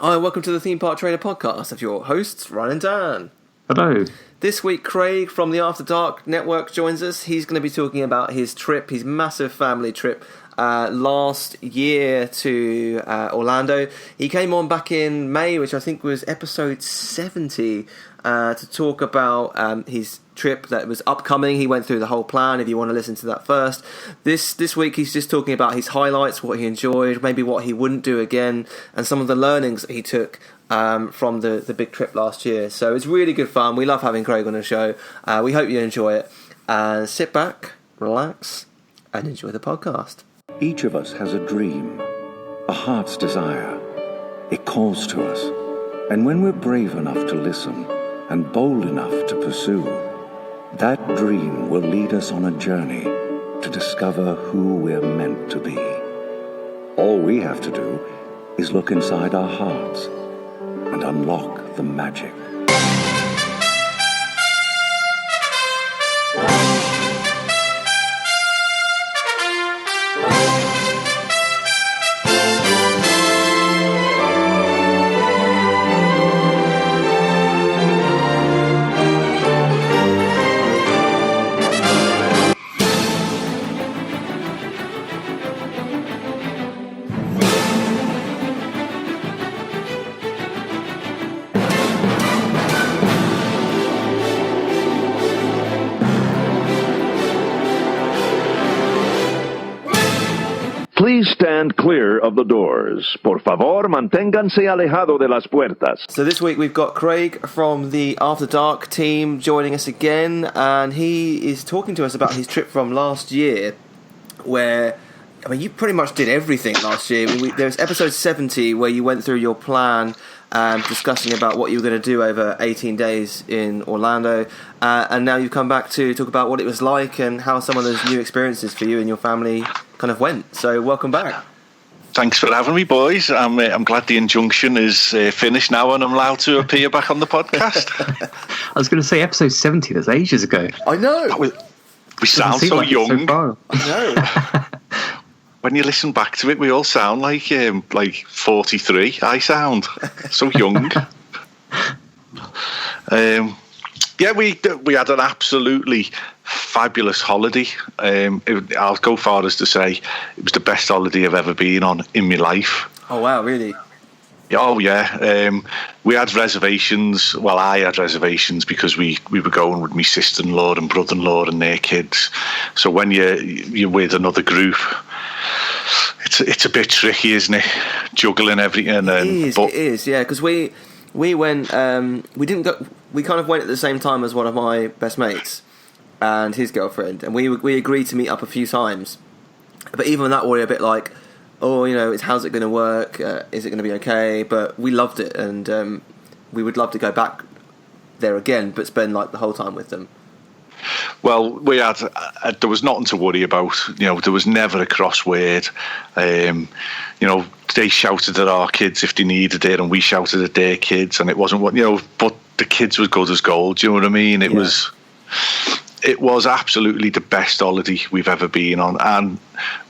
Hi, welcome to the Theme Park Trainer podcast of your hosts, Ryan and Dan. Hello. This week, Craig from the After Dark Network joins us. He's going to be talking about his trip, his massive family trip last year to Orlando. He came on back in May, which I think was episode 70, to talk about his trip that was upcoming. He went through the whole plan, if you want to listen to that first. This week he's just talking about his highlights, what he enjoyed, maybe what he wouldn't do again, and some of the learnings that he took from the big trip last year. So it's really good fun. We love having Craig on the show. We hope you enjoy it. Sit back, relax, and enjoy the podcast. Each of us has a dream, a heart's desire. It calls to us. And when we're brave enough to listen and bold enough to pursue, that dream will lead us on a journey to discover who we're meant to be. All we have to do is look inside our hearts and unlock the magic. Please stand clear of the doors. Por favor, manténganse alejado de las puertas. So this week we've got Craig from the After Dark team joining us again, and he is talking to us about his trip from last year, where, I mean, you pretty much did everything last year. There was episode 70 where you went through your plan, discussing about what you were going to do over 18 days in Orlando, and now you've come back to talk about what it was like and how some of those new experiences for you and your family kind of went. So welcome back. Thanks for having me, boys. I'm glad the injunction is finished now and I'm allowed to appear back on the podcast. I was going to say episode 70, that's ages ago. I know. We sound so like young. So I know. When you listen back to it, we all sound like 43. I sound so young. Yeah, we had an absolutely fabulous holiday. I'll go far as to say it was the best holiday I've ever been on in my life. Oh, wow, really? Oh, yeah. We had reservations. Well, I had reservations because we were going with my sister-in-law and brother-in-law and their kids. So when you're with another group, it's a bit tricky, isn't it? Juggling everything. It is, yeah. Because we went. We didn't go. We kind of went at the same time as one of my best mates and his girlfriend, and we agreed to meet up a few times. But even that, we were a bit like, oh, how's it going to work? Is it going to be okay? But we loved it, and we would love to go back there again, but spend like the whole time with them. Well, we had. There was nothing to worry about. There was never a crossword. They shouted at our kids if they needed it, and we shouted at their kids, and it wasn't what But the kids was good as gold. Do you know what I mean? It was absolutely the best holiday we've ever been on, and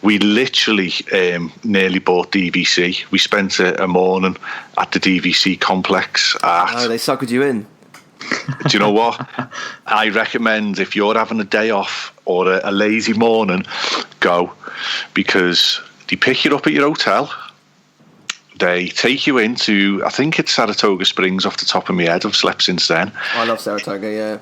we literally nearly bought DVC. We spent a morning at the DVC complex. Oh, they suckered you in. Do you know what? I recommend if you're having a day off or a lazy morning, go, because they pick you up at your hotel. They take you into, I think it's Saratoga Springs off the top of my head. I've slept since then. I love Saratoga, yeah.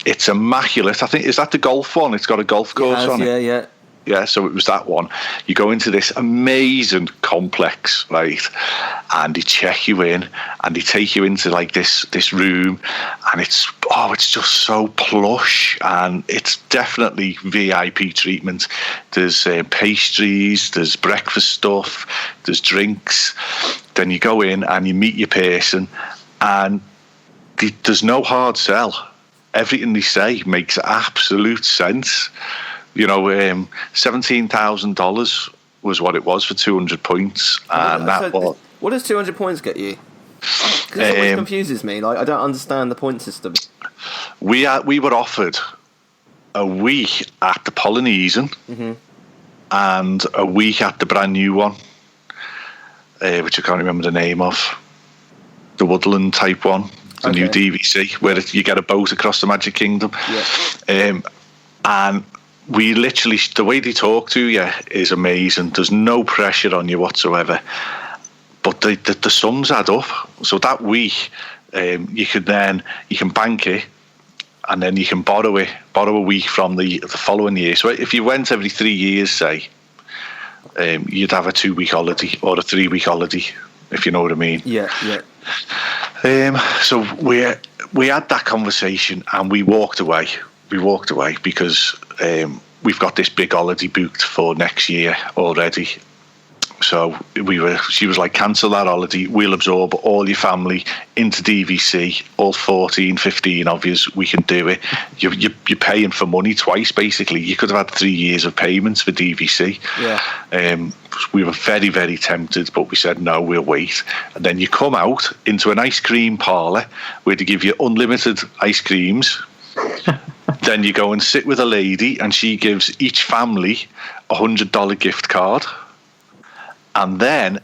It's immaculate. I think, is that the golf one? It's got a golf course on it. Yeah. Yeah, so it was that one. You go into this amazing complex, right? And they check you in and they take you into like this room, and it's just so plush, and it's definitely VIP treatment. There's pastries, there's breakfast stuff, there's drinks. Then you go in and you meet your person, and there's no hard sell. Everything they say makes absolute sense. $17,000 was what it was for 200 points, and what does 200 points get you? Because it always confuses me. Like, I don't understand the point system. We were offered a week at the Polynesian, mm-hmm. and a week at the brand new one, which I can't remember the name of. the Woodland type one, the new DVC, where you get a boat across the Magic Kingdom. Yeah. And we literally, the way they talk to you is amazing. There's no pressure on you whatsoever. But the sums add up. So that week, you can bank it, and then you can borrow a week from the following year. So if you went every 3 years, say, you'd have a 2-week holiday or a 3-week holiday, if you know what I mean. Yeah. So we had that conversation, and we walked away. Because we've got this big holiday booked for next year already. So she was like, cancel that holiday, we'll absorb all your family into DVC, all 14, 15 of you, we can do it. You're paying for money twice, basically. You could have had 3 years of payments for DVC. Yeah. We were very, very tempted, but we said, no, we'll wait. And then you come out into an ice cream parlour where they give you unlimited ice creams. Then you go and sit with a lady, and she gives each family a $100 gift card. And then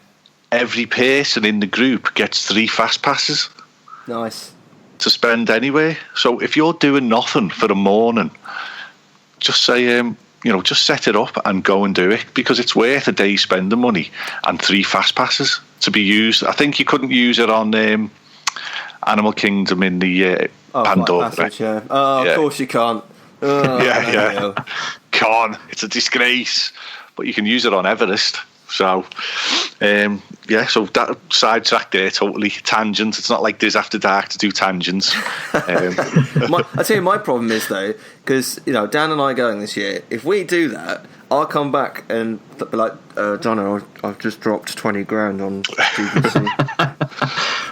every person in the group gets 3 fast passes. Nice. To spend anywhere. So if you're doing nothing for a morning, just say, just set it up and go and do it, because it's worth a day spending money and 3 fast passes to be used. I think you couldn't use it on Animal Kingdom in the Pandora. Passage, yeah. Of course you can't. Yeah. Can't. It's a disgrace. But you can use it on Everest. So, so that sidetrack there, totally tangent. It's not like Diz After Dark to do tangents. I tell you, my problem is though, because Dan and I are going this year. If we do that, I'll come back and be like, Donna, I've just dropped 20 grand on DVC.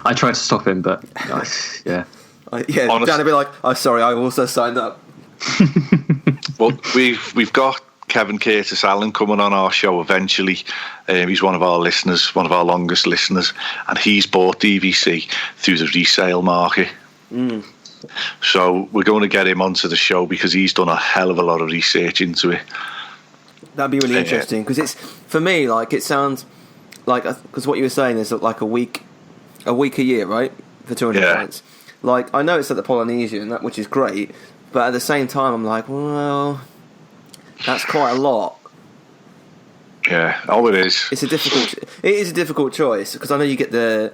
I tried to stop him, but yeah. Dan would be like, "Oh, sorry, I also signed up." Well, we've got Kevin Curtis Allen coming on our show eventually. He's one of our listeners, one of our longest listeners, and he's bought DVC through the resale market. So we're going to get him onto the show because he's done a hell of a lot of research into it. That'd be really interesting, because it's, for me, like, it sounds like, because what you were saying is like a week a year, right, for 200 points. Like, I know it's at the Polynesian, which is great, but at the same time I'm like, well, that's quite a lot. Yeah, it is. It is a difficult choice, because I know you get the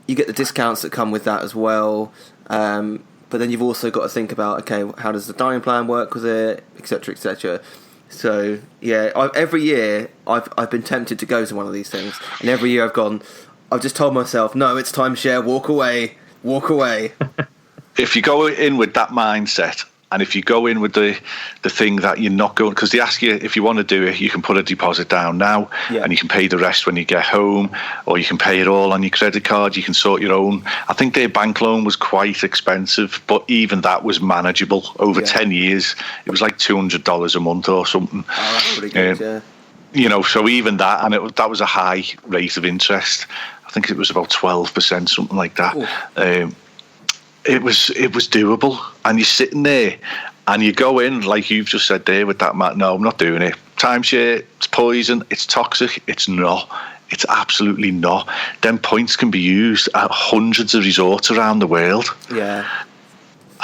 discounts that come with that as well, but then you've also got to think about, okay, how does the dining plan work with it, etc., etc. So yeah, every year I've been tempted to go to one of these things, and every year I've just told myself, no, it's timeshare, walk away. If you go in with that mindset, and if you go in with the thing that you're not going, because they ask you, if you want to do it, you can put a deposit down now, and you can pay the rest when you get home, or you can pay it all on your credit card. You can sort your own. I think their bank loan was quite expensive, but even that was manageable. Over 10 years, it was like $200 a month or something. Oh, that's pretty good, yeah. So even that, and that was a high rate of interest. I think it was about 12%, something like that. It was doable, and you're sitting there and you go in, like you've just said there with that, Matt, no, I'm not doing it. Timeshare, it's poison, it's toxic. It's not. It's absolutely not. Them points can be used at hundreds of resorts around the world. Yeah.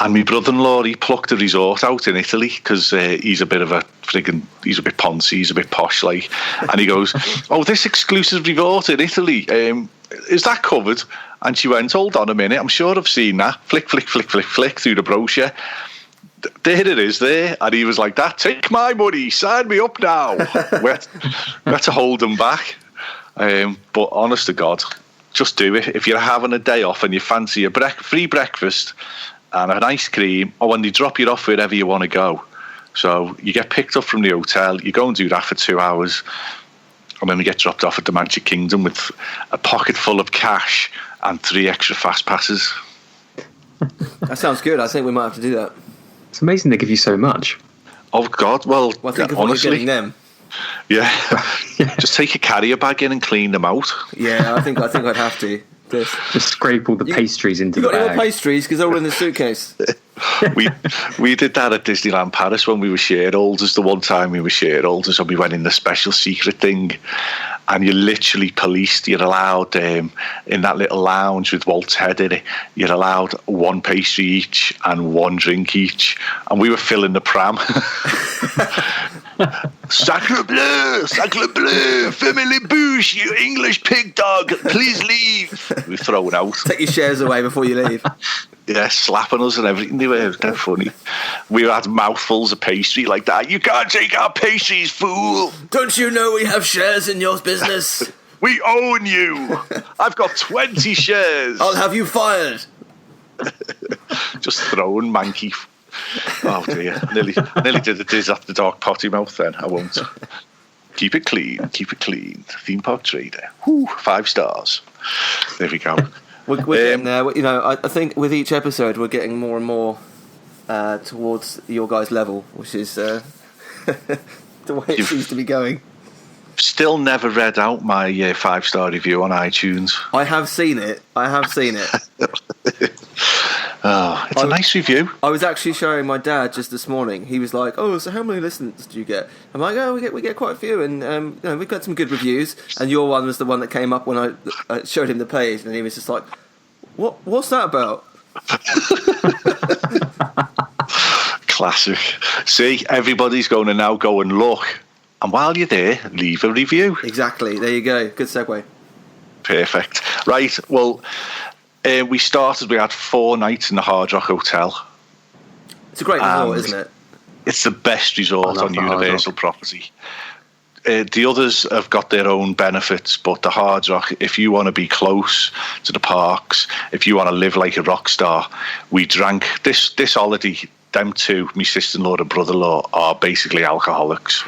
And my brother-in-law, he plucked a resort out in Italy, because he's a bit of he's a bit poncy, he's a bit posh, like, and he goes, oh, this exclusive resort in Italy, is that covered? And she went, hold on a minute, I'm sure I've seen that. Flick through the brochure. There it is there. And he was like, that, take my money, sign me up now. we had to hold him back. But honest to God, just do it. If you're having a day off and you fancy a free breakfast and an ice cream, or when they drop you off wherever you want to go. So you get picked up from the hotel, you go and do that for 2 hours, and then we get dropped off at the Magic Kingdom with a pocket full of cash and 3 extra fast passes. That sounds good. I think we might have to do that. It's amazing they give you so much. Oh God! Well, think of honestly, what you're getting them. Yeah, just take a carrier bag in and clean them out. Yeah, I think I'd have to. Just scrape all the pastries into the bag. You got any more pastries, because they're all in the suitcase. we did that at Disneyland Paris when we were shareholders. The one time we were shareholders, and we went in the special secret thing, and you're literally policed. You're allowed in that little lounge with Walt's head in it. You're allowed one pastry each and one drink each, and we were filling the pram. Sacre bleu, family bouche, you English pig dog, please leave. We're thrown out. Take your shares away before you leave. Yeah, slapping us and everything. They were funny. We had mouthfuls of pastry like that. You can't take our pastries, fool. Don't you know we have shares in your business? We own you. I've got 20 shares. I'll have you fired. Just throwing manky. Oh dear. Nearly did a diz at the dark potty mouth then. I won't. Keep it clean. Theme park trader. Whew, 5 stars. There we go. We're getting there. You know, I think with each episode we're getting more and more towards your guys' level, which is the way it seems to be going. Still never read out my 5-star review on iTunes. I have seen it. Oh, it's a nice review. I was actually showing my dad just this morning. He was like, "Oh, so how many listens do you get?" I'm like, "Oh, we get quite a few, and you know, we've got some good reviews." And your one was the one that came up when I showed him the page, and he was just like, "What's that about?" Classic. See, everybody's going to now go and look, and while you're there, leave a review. Exactly. There you go. Good segue. Perfect. Right. Well. We had 4 nights in the Hard Rock Hotel. It's a great resort, isn't it? It's the best resort on Universal property. The others have got their own benefits, but the Hard Rock, if you want to be close to the parks, if you want to live like a rock star, we drank this holiday. Them two, my sister-in-law and brother-in-law, are basically alcoholics.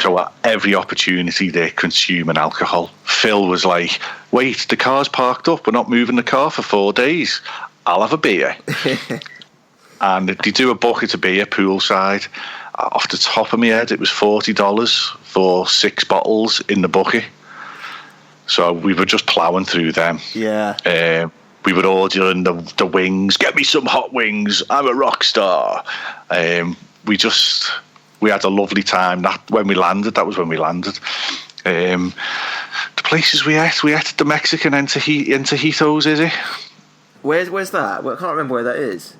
So at every opportunity they're consuming alcohol. Phil was like, "Wait, the car's parked up, we're not moving the car for 4 days. I'll have a beer." And they do a bucket of beer poolside. Off the top of my head, it was $40 for 6 bottles in the bucket. So we were just ploughing through them. Yeah. We were ordering the wings. Get me some hot wings. I'm a rock star. We had a lovely time. That was when we landed. The places we ate at the Mexican Antojitos, is it? Where's that? Well, I can't remember where that is.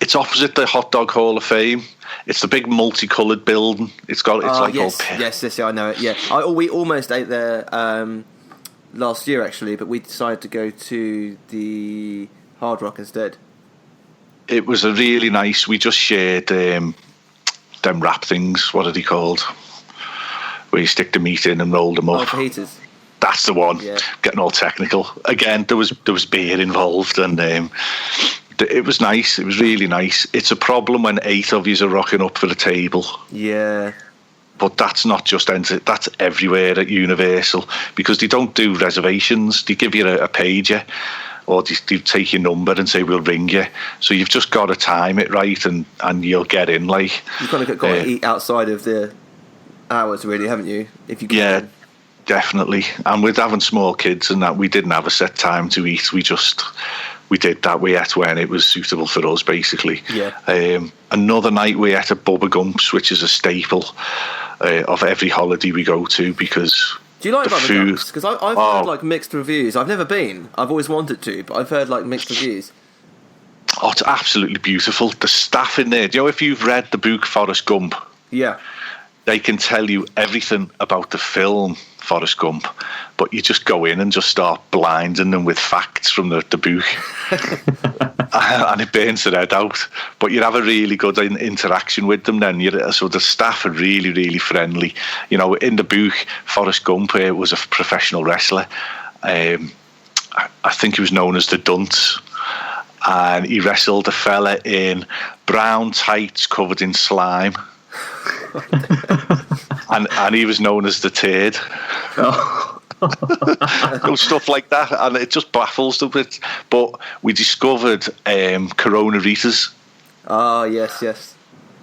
It's opposite the Hot Dog Hall of Fame. It's the big multicoloured building. It's like all yes, I know it. Yeah, we almost ate there last year actually, but we decided to go to the Hard Rock instead. It was a really nice. We just shared them wrap things. What are they called? Where you stick the meat in and roll them up. Fajitas. That's the one. Yeah. Getting all technical. Again, there was beer involved, and it was nice. It was really nice. It's a problem when 8 of you are rocking up for the table. Yeah. But that's not just that's everywhere at Universal, because they don't do reservations. They give you a pager, or they take your number and say we'll ring you. So you've just got to time it right, and you'll get in. Like you've got to eat outside of the hours, really, haven't you? If you can. Yeah, definitely. And with having small kids and that, we didn't have a set time to eat. We did that. We ate when it was suitable for us, basically. Yeah. Another night we ate at Bubba Gump's, which is a staple of every holiday we go to, because do you like the Bubba food? Gump's? Because I've heard like mixed reviews. I've never been. I've always wanted to, but I've heard like mixed reviews. Oh, it's absolutely beautiful. The staff in there. Do you know if you've read the book Forrest Gump? Yeah. They can tell you everything about the film Forrest Gump, but you just go in and just start blinding them with facts from the book. And it burns their head out. But you have a really good interaction with them then. So the staff are really, really friendly. You know, in the book, Forrest Gump was a professional wrestler. I think he was known as the Dunce. And he wrestled a fella in brown tights covered in slime. and he was known as the Turd. Stuff like that, and it just baffles them. But we discovered Corona Ritas. Ah, yes.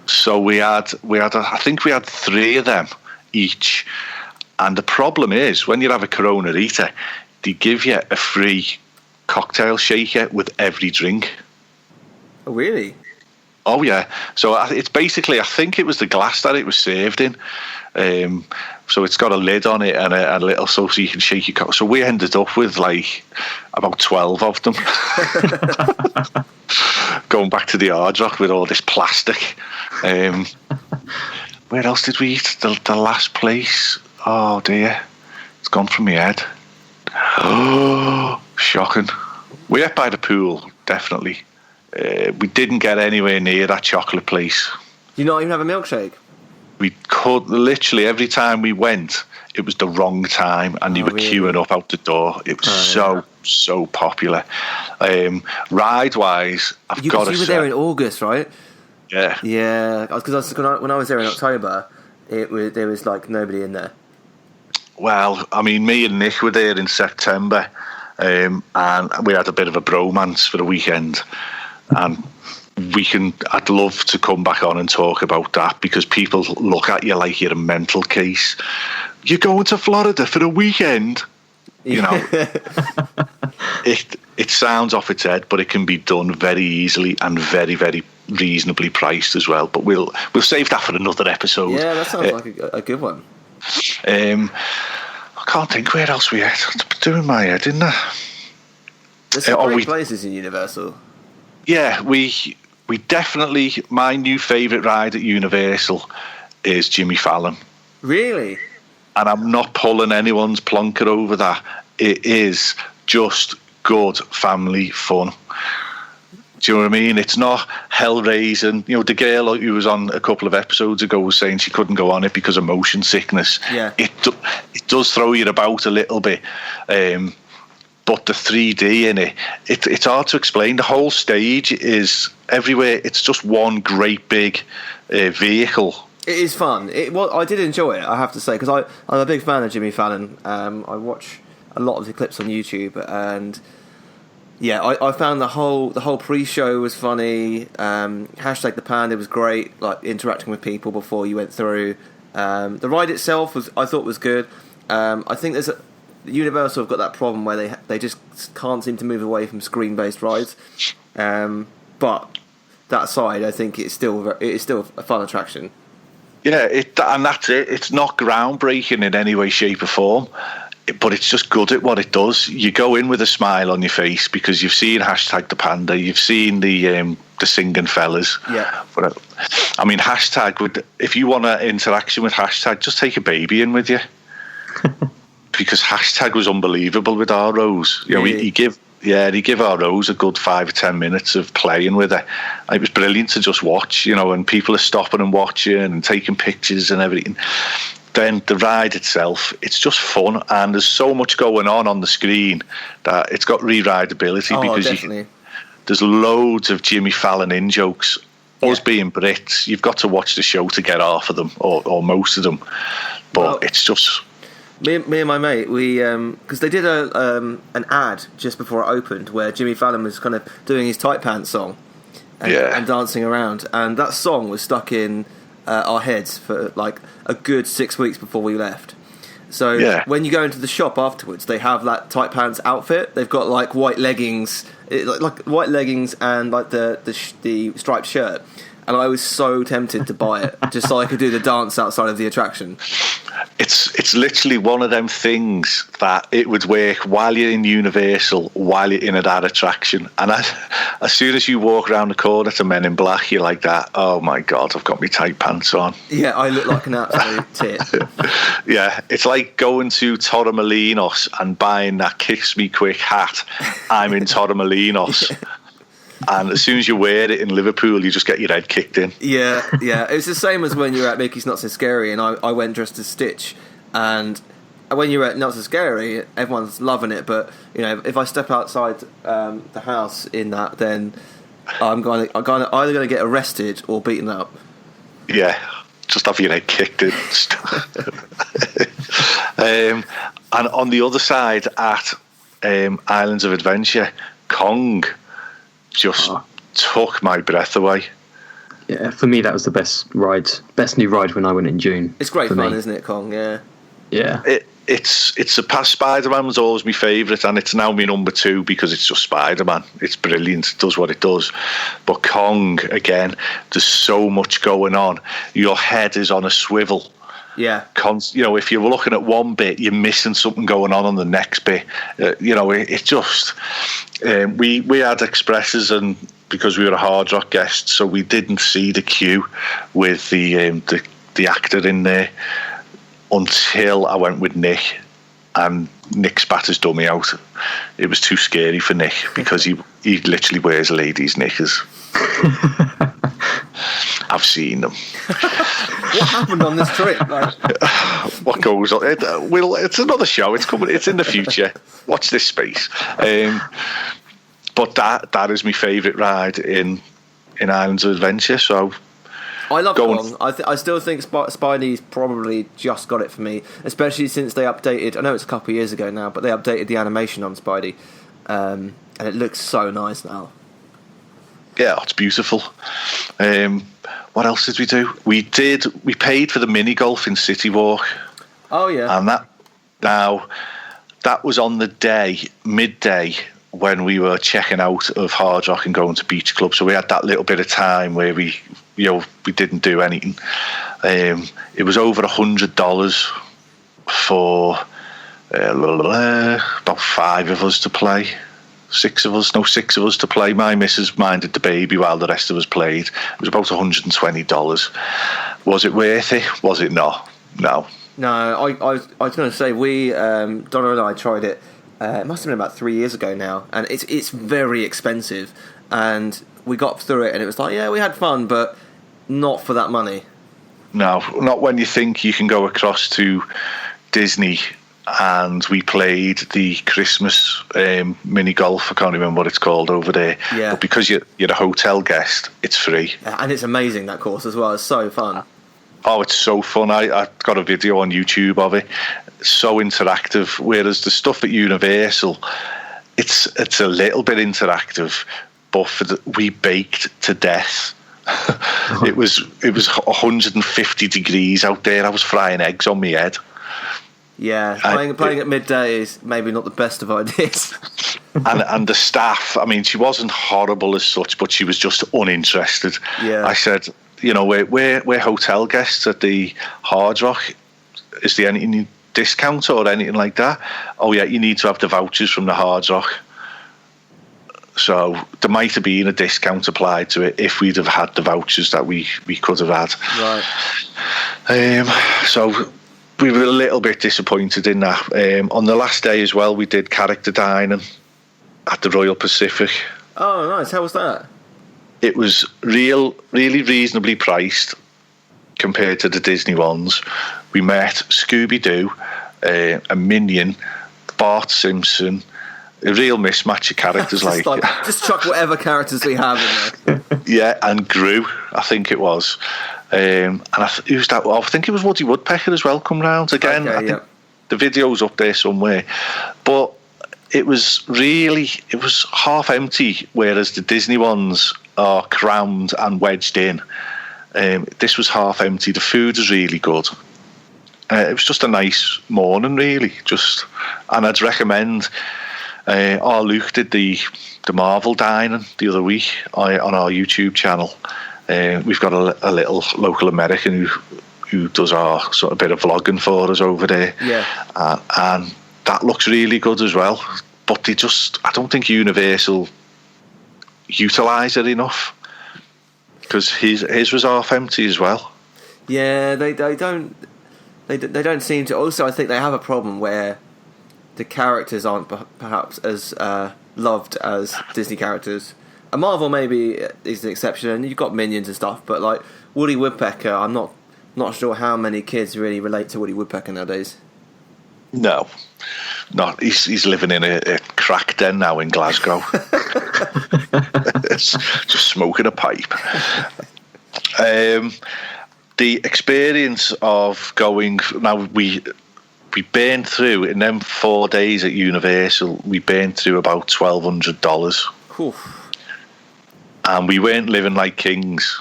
So we had I think we had 3 of them each. And the problem is, when you have a Corona Rita, they give you a free cocktail shaker with every drink. Oh, really? Oh yeah. So it's basically, I think it was the glass that it was served in. So it's got a lid on it and a little so you can shake your cup. So we ended up with like about 12 of them. Going back to the Hard Rock with all this plastic. Where else did we eat? The last place. Oh dear, it's gone from my head. Oh, shocking. We ate by the pool, definitely. We didn't get anywhere near that chocolate place. Do you not even have a milkshake? We could literally every time we went, it was the wrong time, and you were really? queuing up out the door. It was so popular. Ride wise, I've got to say, you were there in August, right? Yeah, yeah. Because when I was there in October, there was like nobody in there. Well, I mean, me and Nick were there in September, and we had a bit of a bromance for the weekend, and I'd love to come back on and talk about that, because people look at you like you're a mental case. You're going to Florida for a weekend, you know. It sounds off its head, but it can be done very easily and very, very reasonably priced as well. But we'll save that for another episode. Yeah, that sounds like a good one. I can't think where else we had. It's doing my head, didn't I? There's some great places in Universal. Yeah, we definitely, my new favourite ride at Universal is Jimmy Fallon. Really? And I'm not pulling anyone's plonker over that. It is just good family fun. Do you know what I mean? It's not hell-raising. You know, the girl who was on a couple of episodes ago was saying she couldn't go on it because of motion sickness. Yeah. It does throw you about a little bit. But the 3D in it's hard to explain. The whole stage is everywhere. It's just one great big vehicle. It is fun. I did enjoy it, I have to say, because I'm a big fan of Jimmy Fallon. I watch a lot of the clips on YouTube, and yeah, I found the whole pre-show was funny. Hashtag the Panda was great, like interacting with people before you went through. The ride itself I thought was good. I think Universal have got that problem where they just can't seem to move away from screen-based rides. But that aside, I think it is still a fun attraction. Yeah, and that's it. It's not groundbreaking in any way, shape, or form, but it's just good at what it does. You go in with a smile on your face because you've seen Hashtag the Panda, you've seen the singing fellas. Yeah. But, I mean, Hashtag if you want an interaction with Hashtag, just take a baby in with you. Because Hashtag was unbelievable with our Rose. You know, he give our Rose a good 5 or 10 minutes of playing with her. It was brilliant to just watch, you know, and people are stopping and watching and taking pictures and everything. Then the ride itself, it's just fun, and there's so much going on the screen that it's got re-rideability. Because there's loads of Jimmy Fallon in jokes. Us being Brits, you've got to watch the show to get half of them or most of them. But it's just... Me and my mate, we because they did an ad just before it opened where Jimmy Fallon was kind of doing his tight pants song and dancing around, and that song was stuck in our heads for like a good 6 weeks before we left. So when you go into the shop afterwards, they have that tight pants outfit. They've got like white leggings, like white leggings and like the striped shirt. And I was so tempted to buy it just so I could do the dance outside of the attraction. It's literally one of them things that it would work while you're in Universal, while you're in that attraction. And as soon as you walk around the corner to Men in Black, you're like that, oh my God, I've got my tight pants on. Yeah, I look like an absolute tit. Yeah, it's like going to Torremolinos and buying that Kiss Me Quick hat. I'm in Torremolinos. And as soon as you wear it in Liverpool, you just get your head kicked in. Yeah. It's the same as when you're at Mickey's Not So Scary, and I went dressed as Stitch. And when you're at Not So Scary, everyone's loving it. But you know, if I step outside the house in that, then I'm either going to get arrested or beaten up. Yeah, just have your head kicked in. And on the other side, at Islands of Adventure, Kong just took my breath away. Yeah, for me that was the best new ride when I went in June. It's great fun, isn't it, Kong? Yeah. it's a past Spider-Man was always my favourite, and it's now my number 2 because it's just Spider-Man. It's brilliant. It does what it does. But Kong, again, there's so much going on. Your head is on a swivel. Yeah. If you're looking at one bit, you're missing something going on the next bit. It just... we had expresses, and because we were a Hard Rock guest, so we didn't see the queue with the actor in there until I went with Nick, and Nick spat his dummy out. It was too scary for Nick because he literally wears ladies' knickers. I've seen them. What happened on this trip? What goes on? It's another show. It's coming. It's in the future. Watch this space. But that is my favourite ride in Islands of Adventure. So I love Kong. I still think Spidey's probably just got it for me, especially since they updated. I know it's a couple of years ago now, but they updated the animation on Spidey, and it looks so nice now. Yeah, it's beautiful. What else did we do? We paid for the mini golf in City Walk. Oh yeah. And that was on the midday, when we were checking out of Hard Rock and going to Beach Club. So we had that little bit of time where we didn't do anything. It was over $100 for about 5 of us to play. 6 of us to play. My missus minded the baby while the rest of us played. It was about $120. Was it worth it? Was it not? No. No, I was going to say, Donna and I tried it. It must have been about 3 years ago now, and it's very expensive. And we got through it, and it was like, yeah, we had fun, but not for that money. No, not when you think you can go across to Disney. And we played the Christmas mini golf. I can't remember what it's called over there. Yeah. But because you're a hotel guest, it's free. And it's amazing, that course as well. It's so fun. Oh, it's so fun. I got a video on YouTube of it. It's so interactive. Whereas the stuff at Universal, it's a little bit interactive, but we baked to death. It was 150 degrees out there. I was frying eggs on my head. Yeah, playing at midday is maybe not the best of ideas. and the staff, I mean, she wasn't horrible as such, but she was just uninterested. Yeah. I said, we're hotel guests at the Hard Rock. Is there any discount or anything like that? Oh yeah, you need to have the vouchers from the Hard Rock. So there might have been a discount applied to it if we'd have had the vouchers that we could have had. Right. So we were a little bit disappointed in that. On the last day as well, we did character dining at the Royal Pacific. Oh, nice. How was that? It was really reasonably priced compared to the Disney ones. We met Scooby-Doo, a Minion, Bart Simpson, a real mismatch of characters. Just chuck whatever characters we have in there. Yeah, and Gru, I think it was. And who's that? I think it was Woody Woodpecker as well come round again. Okay, I think the video's up there somewhere. But it was half empty, whereas the Disney ones are crammed and wedged in. This was half empty. The food was really good. It was just a nice morning, really. And I'd recommend. Luke did the Marvel dining the other week on our YouTube channel. We've got a little local American who does our sort of bit of vlogging for us over there. Yeah. And that looks really good as well. But I don't think Universal utilise it enough, because his was half empty as well. Yeah, they don't seem to. Also, I think they have a problem where the characters aren't perhaps as loved as Disney characters. And Marvel maybe is an exception, and you've got Minions and stuff, but like Woody Woodpecker, I'm not sure how many kids really relate to Woody Woodpecker nowadays. No, he's living in a crack den now in Glasgow. It's just smoking a pipe. The experience of going now, we burned through in them 4 days at Universal. We burned through about $1,200. And we weren't living like kings.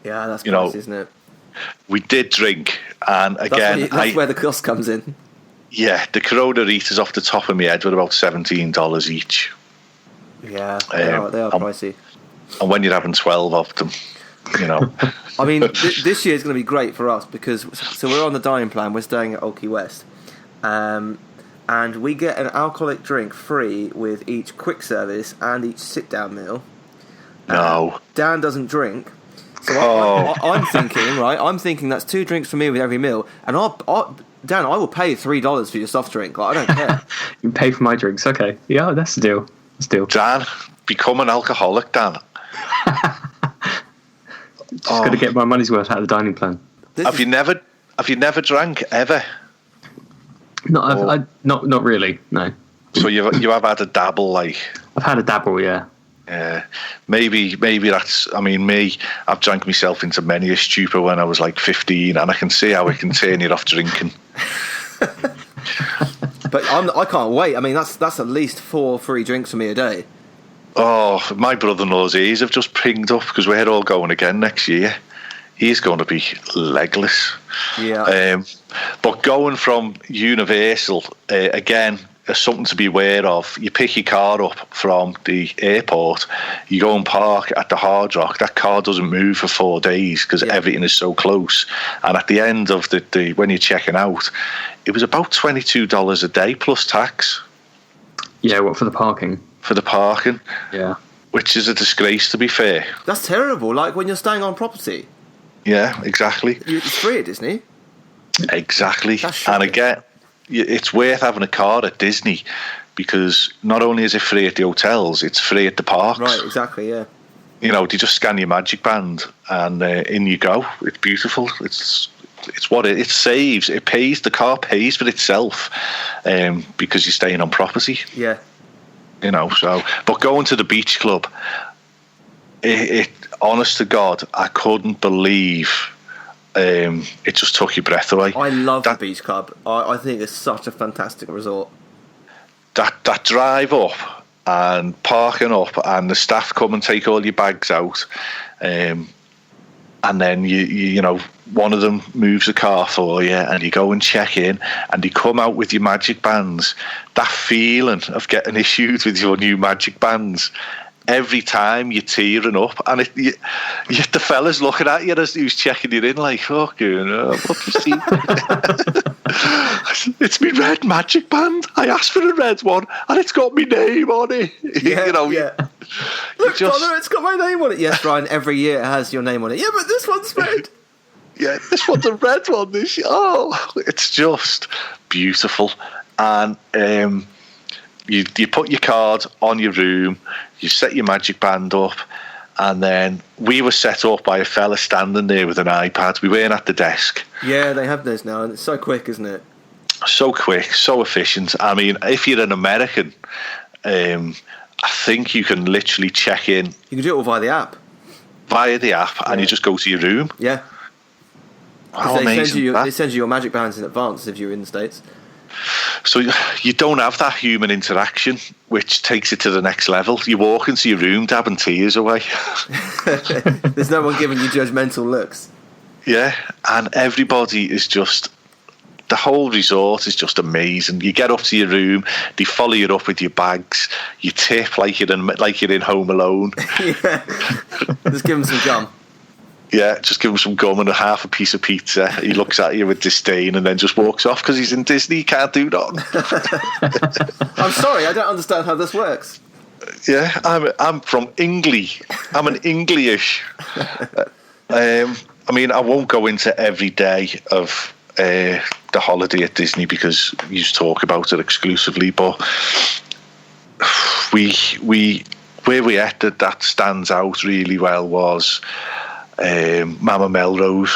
Yeah, that's price, isn't it? We did drink, and again, that's where the cost comes in. Yeah, the Corona Ritas off the top of my head were about $17 each. Yeah, they are pricey. And when you're having 12 of them, you know. I mean, this year is going to be great for us because we're on the dining plan. We're staying at Old Key West, and we get an alcoholic drink free with each quick service and each sit-down meal. No. Dan doesn't drink, so I'm thinking, right? I'm thinking that's 2 drinks for me with every meal, and Dan, I will pay $3 for your soft drink. Like, I don't care. You can pay for my drinks. Okay. Yeah, that's the deal. That's the deal. Dan, become an alcoholic, Dan. Just got to get my money's worth out of the dining plan. Have you never drank ever? Not really. No. So you have had a dabble, like. I've had a dabble, yeah. Yeah, maybe that's. I mean, I've drank myself into many a stupor when I was like 15, and I can see how it can turn you off drinking. But I can't wait. I mean, that's at least 4 free drinks for me a day. Oh, my brother-in-law's ears have just pinged up because we're all going again next year. He's going to be legless. Yeah. But going from Universal again. There's something to be aware of. You pick your car up from the airport, you go and park at the Hard Rock. That car doesn't move for 4 days because everything is so close. And at the end of the when you're checking out, it was about $22 a day plus tax. Yeah, what for the parking? For the parking. Yeah. Which is a disgrace, to be fair. That's terrible. Like when you're staying on property. Yeah, exactly. It's free at Disney. Exactly. And again, it's worth having a card at Disney because not only is it free at the hotels, it's free at the parks. Right, exactly, yeah. You know, you just scan your magic band and in you go. It's beautiful. It's what it saves. It pays. The car pays for itself because you're staying on property. Yeah. You know, so. But going to the beach club, it honest to God, I couldn't believe. It just took your breath away. I love the beach club. I think it's such a fantastic resort. That drive up and parking up, and the staff come and take all your bags out, and then you know one of them moves a car for you, and you go and check in, and you come out with your magic bands. That feeling of getting issued with your new magic bands. Every time you're tearing up, and the fellas looking at you as who's checking you in, like, fucking, what does he? It's me red magic band. I asked for a red one, and it's got my name on it. Yeah, you know, Look, Connor, it's got my name on it. Yes, Brian. Every year it has your name on it. Yeah, but this one's red. Yeah, this one's a red one. It's just beautiful, and You put your card on your room, you set your magic band up, and then we were set up by a fella standing there with an iPad. We weren't at the desk. Yeah, they have those now, and it's so quick, isn't it? So quick, so efficient. I mean, if you're an American, I think you can literally check in. You can do it all via the app. And you just go to your room. Yeah. How amazing. They send you your magic bands in advance if you're in the States. So you don't have that human interaction, which takes it to the next level. You walk into your room, dabbing tears away. There's no one giving you judgmental looks. Yeah, and everybody is just... The whole resort is just amazing. You get up to your room, they follow you up with your bags, you tip like you're in Home Alone. Yeah, just give them some gum. Yeah, just give him some gum and half a piece of pizza. He looks at you with disdain and then just walks off because he's in Disney. He can't do that. I'm sorry, I don't understand how this works. Yeah, I'm from England. I'm an English. I mean, I won't go into every day of the holiday at Disney because you just talk about it exclusively. But where we at that stands out really well was. Mama Melrose.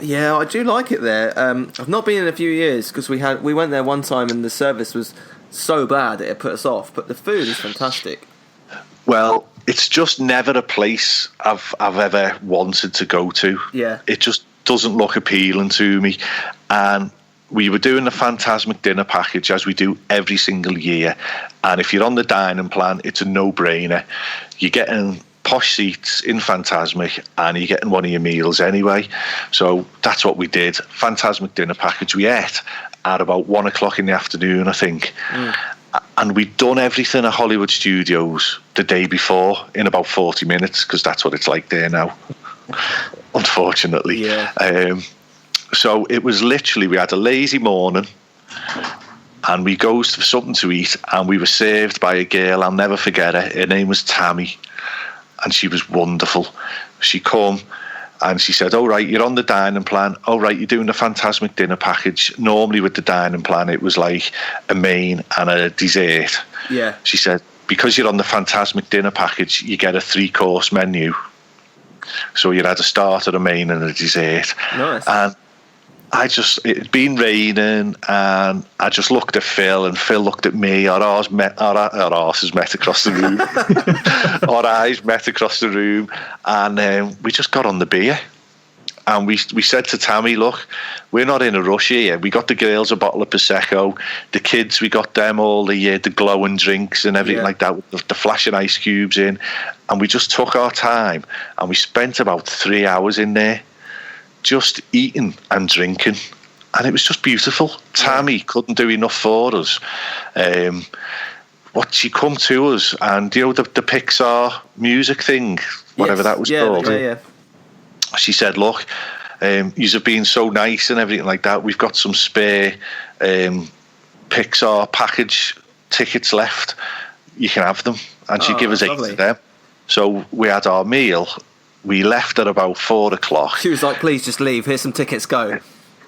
Yeah, I do like it there. I've not been in a few years because we went there one time and the service was so bad that it put us off. But the food is fantastic. Well, it's just never a place I've ever wanted to go to. Yeah, it just doesn't look appealing to me. And we were doing the Fantasmic dinner package as we do every single year. And if you're on the dining plan, it's a no-brainer. You're getting posh seats in Fantasmic and you're getting one of your meals anyway. So that's what we did. Fantasmic dinner package we ate, at about 1 o'clock in the afternoon, I think. And we'd done everything at Hollywood Studios the day before in about 40 minutes, because that's what it's like there now, unfortunately. Yeah. So it was literally, we had a lazy morning, and we goes for something to eat, and we were served by a girl, I'll never forget her. Her name was Tammy, and she was wonderful. She come, and she said, all right, you're on the dining plan. All right, you're doing the Fantasmic dinner package. Normally with the dining plan, it was like a main and a dessert. Yeah. She said, because you're on the Fantasmic dinner package, you get a 3-course menu. So you had a starter, a main, and a dessert. Nice. And it'd been raining, and I just looked at Phil, and Phil looked at me. Our arses met across the room. Our eyes met across the room, and we just got on the beer. And we said to Tammy, look, we're not in a rush here. We got the girls a bottle of Prosecco. The kids, we got them all the glowing drinks and everything like that, with the flashing ice cubes in. And we just took our time, and we spent about 3 hours in there, just eating and drinking, and it was just beautiful. Tammy couldn't do enough for us. What she come to us, and the Pixar music thing, whatever that was called. Yeah. She said, look, yous have been so nice and everything like that. We've got some spare Pixar package tickets left. You can have them. And she gave us 8 of them. So we had our meal. We left at about 4 o'clock. She was like, please just leave. Here's some tickets, go.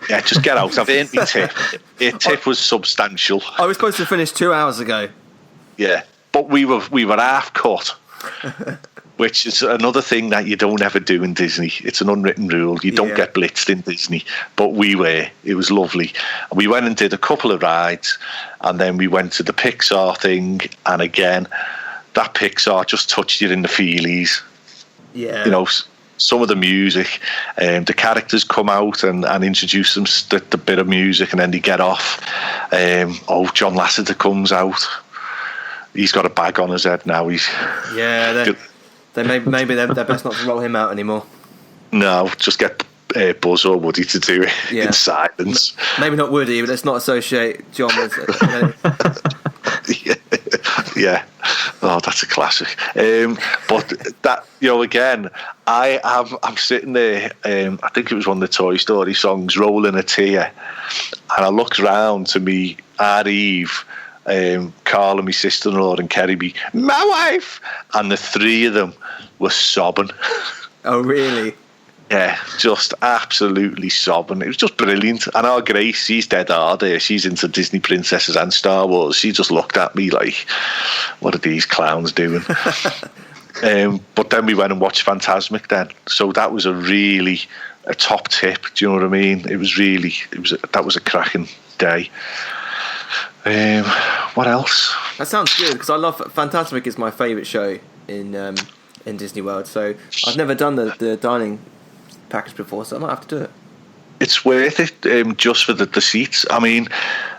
Yeah, just get out. I've earned my tip. Your tip was substantial. I was supposed to finish 2 hours ago. Yeah, but we were half cut, which is another thing that you don't ever do in Disney. It's an unwritten rule. You don't get blitzed in Disney. But we were. It was lovely. We went and did a couple of rides, and then we went to the Pixar thing, and again, that Pixar just touched you in the feelies. Yeah. You know, some of the music, the characters come out and introduce them the bit of music, and then they get off. John Lasseter comes out. He's got a bag on his head now. Maybe they're best not to roll him out anymore. No, just get Buzz or Woody to do it in silence. Maybe not Woody, but let's not associate John with it. Yeah. Oh, that's a classic. But that, again, I'm sitting there. I think it was one of the Toy Story songs, rolling a tear, and I looked round to me, Aunt Eve, Carl and my sister-in-law, and Kerry, my wife, and the three of them were sobbing. Oh, really? Yeah, just absolutely sobbing. It was just brilliant. And our Grace, she's dead hard there. She's into Disney princesses and Star Wars. She just looked at me like, what are these clowns doing? But then we went and watched Fantasmic then. So that was a top tip. Do you know what I mean? That was a cracking day. What else? That sounds good, because I love Fantasmic. Is my favourite show in Disney World. So I've never done the dining package before, so I might have to do it. It's worth it, just for the seats. I mean,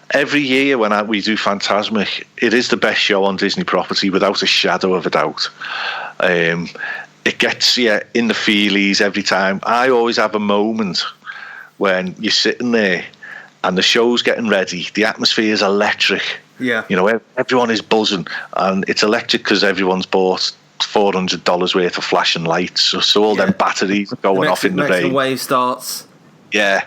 every year when we do Fantasmic, it is the best show on Disney property without a shadow of a doubt. It gets you in the feelies every time. I always have a moment when you're sitting there and the show's getting ready. The atmosphere is electric. Yeah. Everyone is buzzing, and it's electric because everyone's bought $400 worth of flashing lights, so all them batteries going off in the rain. The wave starts. Yeah,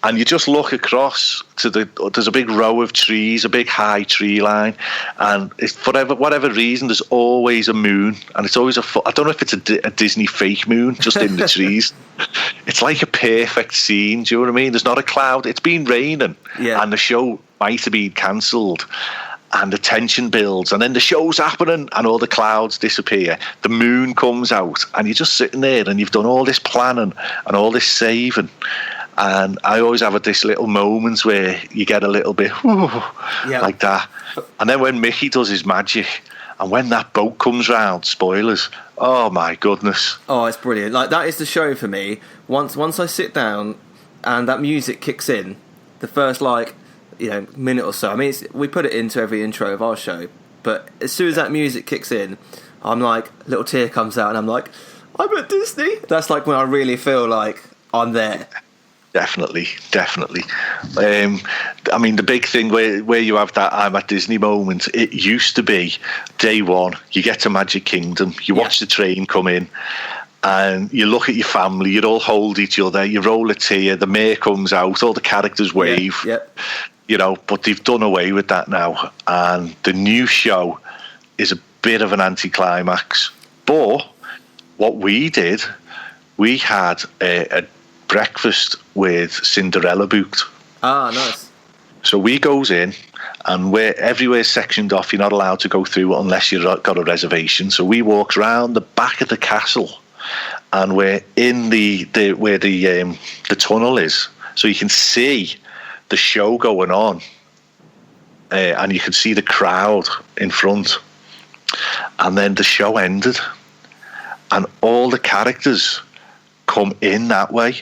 and you just look across to there's a big row of trees, a big high tree line, and for whatever reason, there's always a moon, and it's always I don't know if it's a Disney fake moon just in the trees. It's like a perfect scene. Do you know what I mean? There's not a cloud. It's been raining, and the show might have been cancelled. And the tension builds, and then the show's happening, and all the clouds disappear. The moon comes out, and you're just sitting there, and you've done all this planning and all this saving. And I always have this little moments where you get a little bit like that. And then when Mickey does his magic, and when that boat comes round, spoilers. Oh my goodness! Oh, it's brilliant. Like, that is the show for me. Once I sit down, and that music kicks in, the first minute or so. I mean, we put it into every intro of our show, but as soon as that music kicks in, I'm like, a little tear comes out, and I'm like, I'm at Disney. That's like when I really feel like I'm there. Definitely. I mean, the big thing where you have that I'm at Disney moment, it used to be day one, you get to Magic Kingdom, you watch the train come in, and you look at your family, you'd all hold each other, you roll a tear, the mayor comes out, all the characters wave, you know, but they've done away with that now. And the new show is a bit of an anticlimax. But what we did, we had a breakfast with Cinderella booked. Ah, nice. So we goes in, and everywhere's sectioned off. You're not allowed to go through unless you've got a reservation. So we walked around the back of the castle, and we're in where the tunnel is, so you can see the show going on, and you can see the crowd in front. And then the show ended, and all the characters come in that way.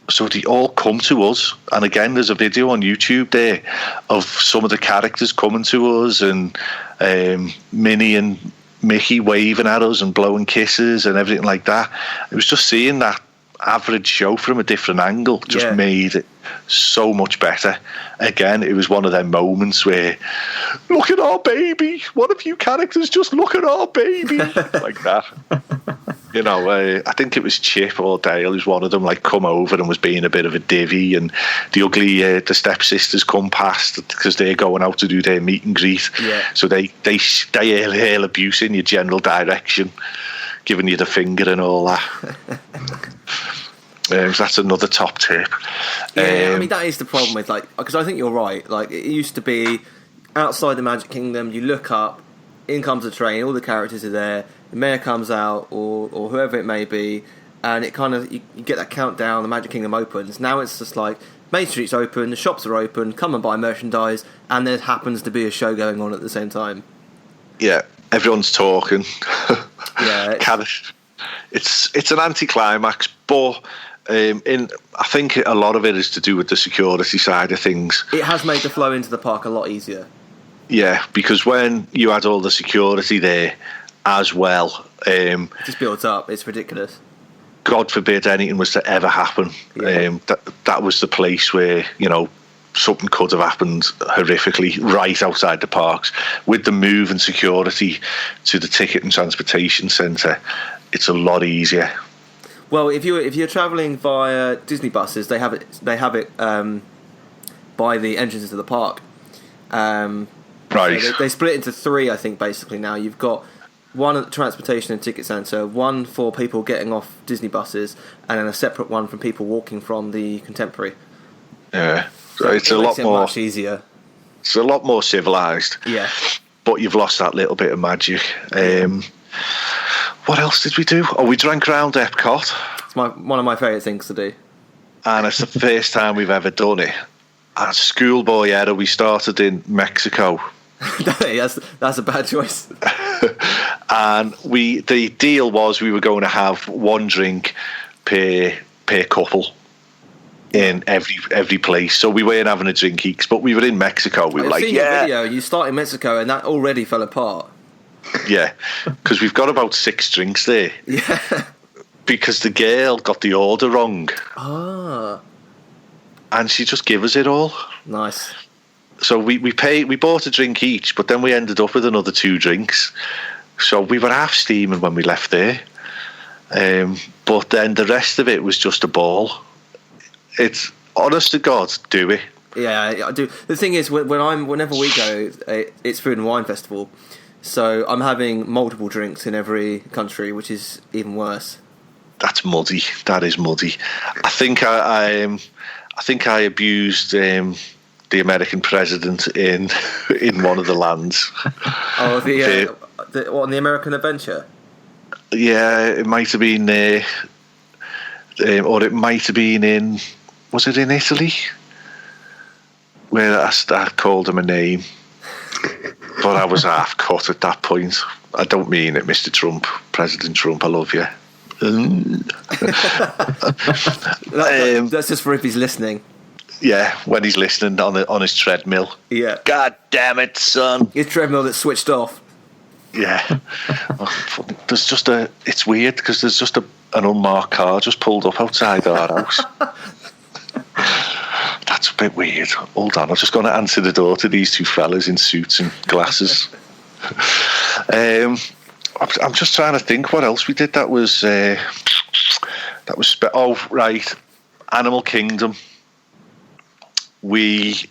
So they all come to us, and again, there's a video on YouTube there of some of the characters coming to us, and Minnie and Mickey waving at us and blowing kisses and everything like that. It was just seeing that average show from a different angle just made it so much better. Again, it was one of them moments where, look at our baby, one of you characters, just look at our baby, like that. You know, I think it was Chip or Dale who's one of them, like, come over and was being a bit of a divvy, and the stepsisters come past because they're going out to do their meet and greet. So they hail abuse in your general direction, giving you the finger and all that. That's another top tip. I mean, that is the problem with, like, because I think you're right. Like, it used to be outside the Magic Kingdom, you look up, in comes the train, all the characters are there, the mayor comes out, or whoever it may be, and it kind of, you get that countdown, the Magic Kingdom opens. Now it's just like, Main Street's open, the shops are open, come and buy merchandise, and there happens to be a show going on at the same time. Yeah, everyone's talking. Yeah, it's an anticlimax, but I think a lot of it is to do with the security side of things. It has made the flow into the park a lot easier. Yeah, because when you had all the security there as well, it just builds up. It's ridiculous. God forbid anything was to ever happen. That was the place where, you know, something could have happened horrifically right outside the parks. With the move and security to the ticket and transportation centre, it's a lot easier. Well, if you're travelling via Disney buses, they have it by the entrances to the park. Right. So they split into three, I think, basically now. You've got one at the transportation and ticket centre, one for people getting off Disney buses, and then a separate one from people walking from the Contemporary. Yeah, so it's a lot more much easier. It's a lot more civilised. Yeah, but you've lost that little bit of magic. What else did we do? Oh, we drank around Epcot. It's one of my favourite things to do, and it's the first time we've ever done it. As schoolboy era, we started in Mexico. that's a bad choice. And the deal was we were going to have one drink per couple in every place. So we weren't having a drink each, but we were in Mexico. We were like, your video. You start in Mexico, and that already fell apart. Yeah, because we've got about 6 drinks there. Yeah, because the girl got the order wrong. Ah. And she just gave us it all. Nice. So we bought a drink each, but then we ended up with another 2 drinks. So we were half steaming when we left there. But then the rest of it was just a ball. It's honest to God, do it. Yeah, I do. The thing is, whenever we go, it's Food and Wine Festival. So I'm having multiple drinks in every country, which is even worse. That's muddy. That is muddy. I think I abused the American president in one of the lands. Oh, on the American Adventure? Yeah, it might have been there, or it might have been in. Was it in Italy? Where I called him a name, but I was half cut at that point. I don't mean it, Mr. Trump, President Trump. I love you. That's just for if he's listening. Yeah, when he's listening on his treadmill. Yeah. God damn it, son. His treadmill that's switched off. Yeah. There's just it's weird because there's just an unmarked car just pulled up outside our house. bit weird. Hold on, I'm just going to answer the door to these two fellas in suits and glasses. I'm just trying to think what else we did. That was oh right, Animal Kingdom. We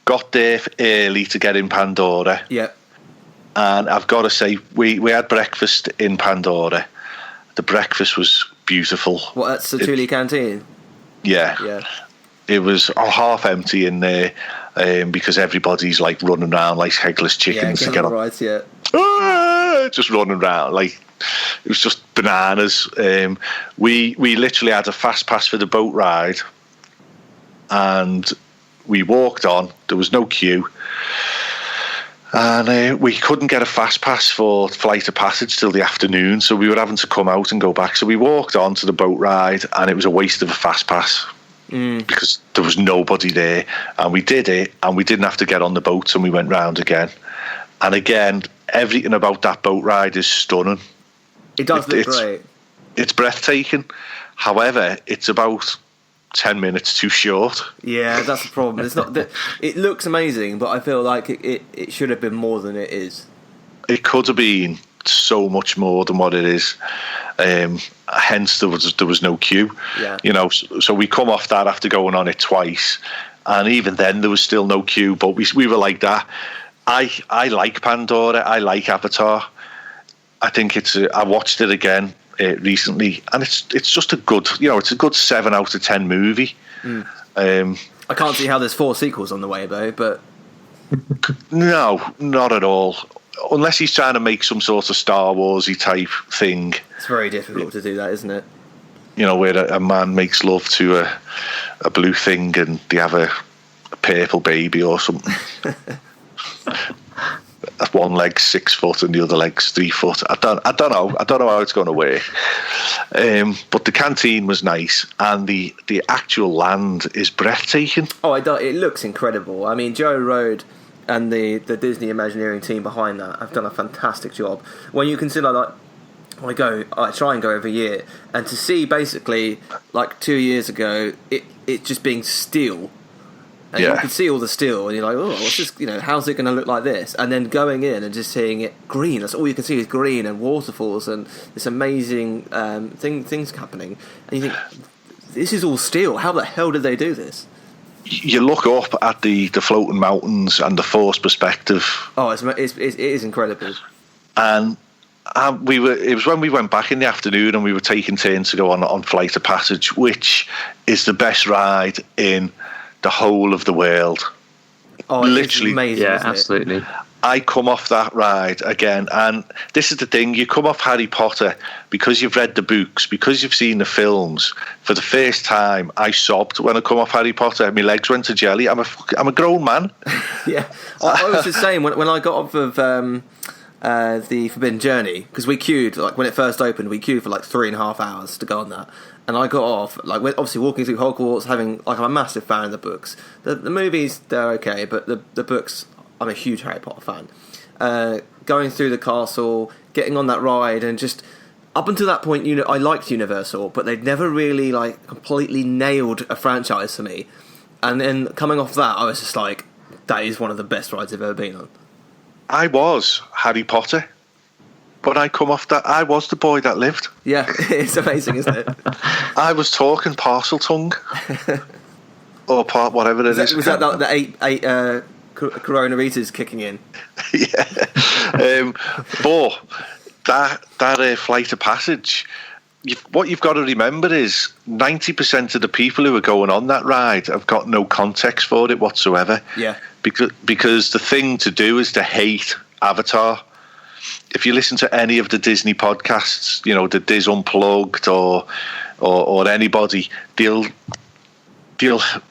got there early to get in Pandora. Yeah. And I've got to say, we had breakfast in Pandora. The breakfast was beautiful. What, at Satuli Canteen? Yeah. Yeah. It was half empty in there because everybody's like running around like headless chickens to get on. Right, yeah. Just running around like it was just bananas. We literally had a fast pass for the boat ride, and we walked on. There was no queue, and we couldn't get a fast pass for Flight of Passage till the afternoon, so we were having to come out and go back. So we walked on to the boat ride, and it was a waste of a fast pass. Because there was nobody there, and we did it, and we didn't have to get on the boat, and we went round again. And again, everything about that boat ride is stunning. It does look great. It's breathtaking. However, it's about 10 minutes too short. Yeah, that's the problem. It's not that it looks amazing, but I feel like it should have been more than it is. It could have been so much more than what it is. Hence, there was no queue. Yeah. You know, so we come off that after going on it twice, and even then there was still no queue. But we were like that. I like Pandora. I like Avatar. I think I watched it again recently, and it's just a good, it's a good 7 out of 10 movie. I can't see how there's 4 sequels on the way though, but no, not at all. Unless he's trying to make some sort of Star Warsy type thing. It's very difficult to do that, isn't it? Where a man makes love to a blue thing and they have a purple baby or something. One leg's 6 foot and the other leg's 3 foot. I don't know how it's going to work. But the canteen was nice, and the actual land is breathtaking. Oh, it looks incredible. I mean, Joe Road and the Disney Imagineering team behind that have done a fantastic job. When you consider, like, I try and go every year, and to see basically, like 2 years ago, it just being steel. And you can see all the steel, and you're like, oh, what's this? How's it going to look like this? And then going in and just seeing it green. That's all you can see is green and waterfalls and this amazing things happening. And you think, this is all steel. How the hell did they do this? You look up at the floating mountains and the forced perspective. Oh, it is incredible. And it was when we went back in the afternoon, and we were taking turns to go on Flight of Passage, which is the best ride in the whole of the world. Oh, literally, it's amazing, yeah, isn't absolutely. It? I come off that ride again, and this is the thing: you come off Harry Potter because you've read the books, because you've seen the films. For the first time, I sobbed when I come off Harry Potter. My legs went to jelly. I'm a grown man. Yeah, I was the same when I got off of the Forbidden Journey, because we queued, like when it first opened, we queued for like 3.5 hours to go on that. And I got off, like, obviously walking through Hogwarts, having, like, I'm a massive fan of the books. The movies, they're okay, but the books, I'm a huge Harry Potter fan. Going through the castle, getting on that ride, and just, up until that point, I liked Universal, but they'd never really, like, completely nailed a franchise for me. And then coming off that, I was just like, that is one of the best rides I've ever been on. I was Harry Potter. When I come off that, I was the boy that lived. Yeah, it's amazing, isn't it? I was talking parcel tongue. Or whatever it is. Was that the eight Corona Ritas kicking in? Yeah. But that Flight of Passage, what you've got to remember is 90% of the people who are going on that ride have got no context for it whatsoever. Yeah. Because the thing to do is to hate Avatar. If you listen to any of the Disney podcasts, the Diz Unplugged or anybody, they'll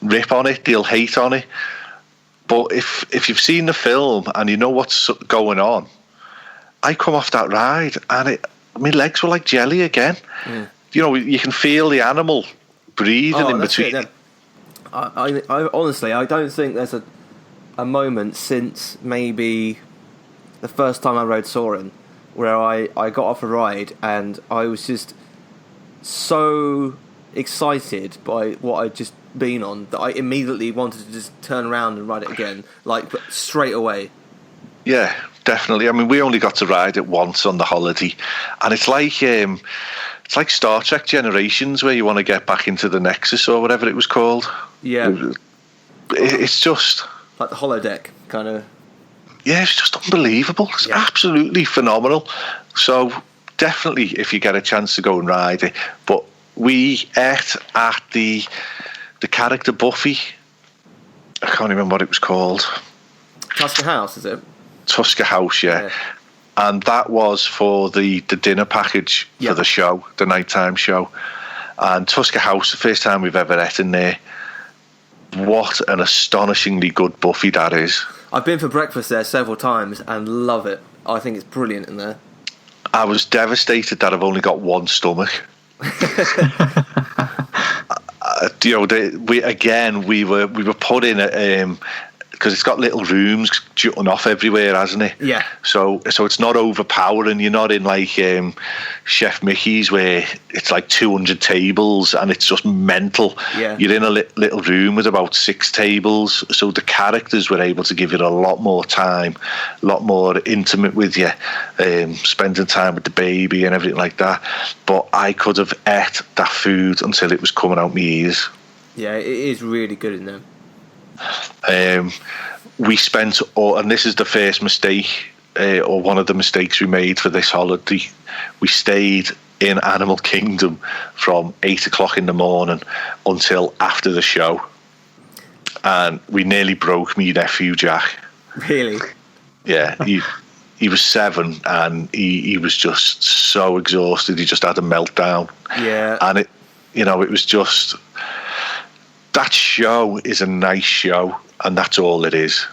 rip on it, they'll hate on it. But if you've seen the film and you know what's going on, I come off that ride and my legs were like jelly again. You can feel the animal breathing in between. I honestly, I don't think there's a moment since maybe the first time I rode Soarin' where I got off a ride and I was just so excited by what I just been on that I immediately wanted to just turn around and ride it again, like straight away. Yeah, definitely. I mean, we only got to ride it once on the holiday, and it's like Star Trek Generations, where you want to get back into the Nexus or whatever it was called. Yeah, it's just like the holodeck kind of. Yeah, it's just unbelievable. It's absolutely phenomenal. So definitely, if you get a chance to go and ride it. But we ate at the character Buffy. I can't remember what it was called. Tusker House, is it? Tusker House, yeah. And that was for the dinner package for the show, the nighttime show. And Tusker House, the first time we've ever ate in there. What an astonishingly good Buffy that is. I've been for breakfast there several times and love it. I think it's brilliant in there. I was devastated that I've only got one stomach. We were put in a because it's got little rooms jutting off everywhere, hasn't it? Yeah. So it's not overpowering. You're not in like Chef Mickey's where it's like 200 tables and it's just mental. Yeah. You're in a little room with about 6 tables. So the characters were able to give you a lot more time, a lot more intimate with you, spending time with the baby and everything like that. But I could have ate that food until it was coming out my ears. Yeah, it is really good in there. We spent, and this is the first mistake, or one of the mistakes we made for this holiday. We stayed in Animal Kingdom from 8 o'clock in the morning until after the show, and we nearly broke me nephew Jack. Really? Yeah, he was 7, and he was just so exhausted. He just had a meltdown. Yeah, and it was just. That show is a nice show, and that's all it is.